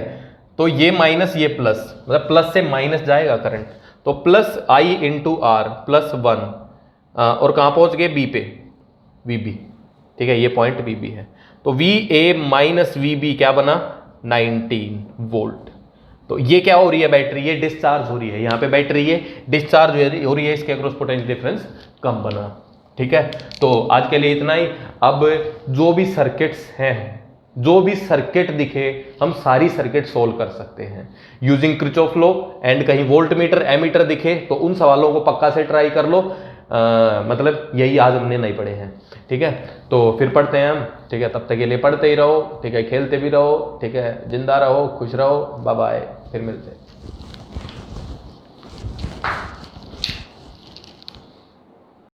तो ये माइनस ये प्लस, मतलब प्लस से माइनस जाएगा करंट, तो +I × R +1, और कहाँ पहुंच गए, B पे, VB। ठीक है, ये पॉइंट VB है, तो VA - VB क्या बना, 19 वोल्ट। तो ये क्या हो रही है, बैटरी ये डिस्चार्ज हो रही है, यहाँ पे बैटरी ये डिस्चार्ज हो रही है, इसके अक्रॉस पोटेंशियल डिफरेंस कम बना। ठीक है, तो आज के लिए इतना ही। अब जो भी सर्किट्स हैं, जो भी सर्किट दिखे, हम सारी सर्किट सोल्व कर सकते हैं यूजिंग किरचॉफ लॉ, एंड कहीं वोल्ट मीटर एमीटर दिखे तो उन सवालों को पक्का से ट्राई कर लो। मतलब यही आज हमने नहीं पढ़े हैं। ठीक है, तो फिर पढ़ते हैं हम। ठीक है, तब तक के लिए पढ़ते ही रहो, ठीक है, खेलते भी रहो, ठीक है, जिंदा रहो, खुश रहो, बाय बाय, फिर मिलते हैं।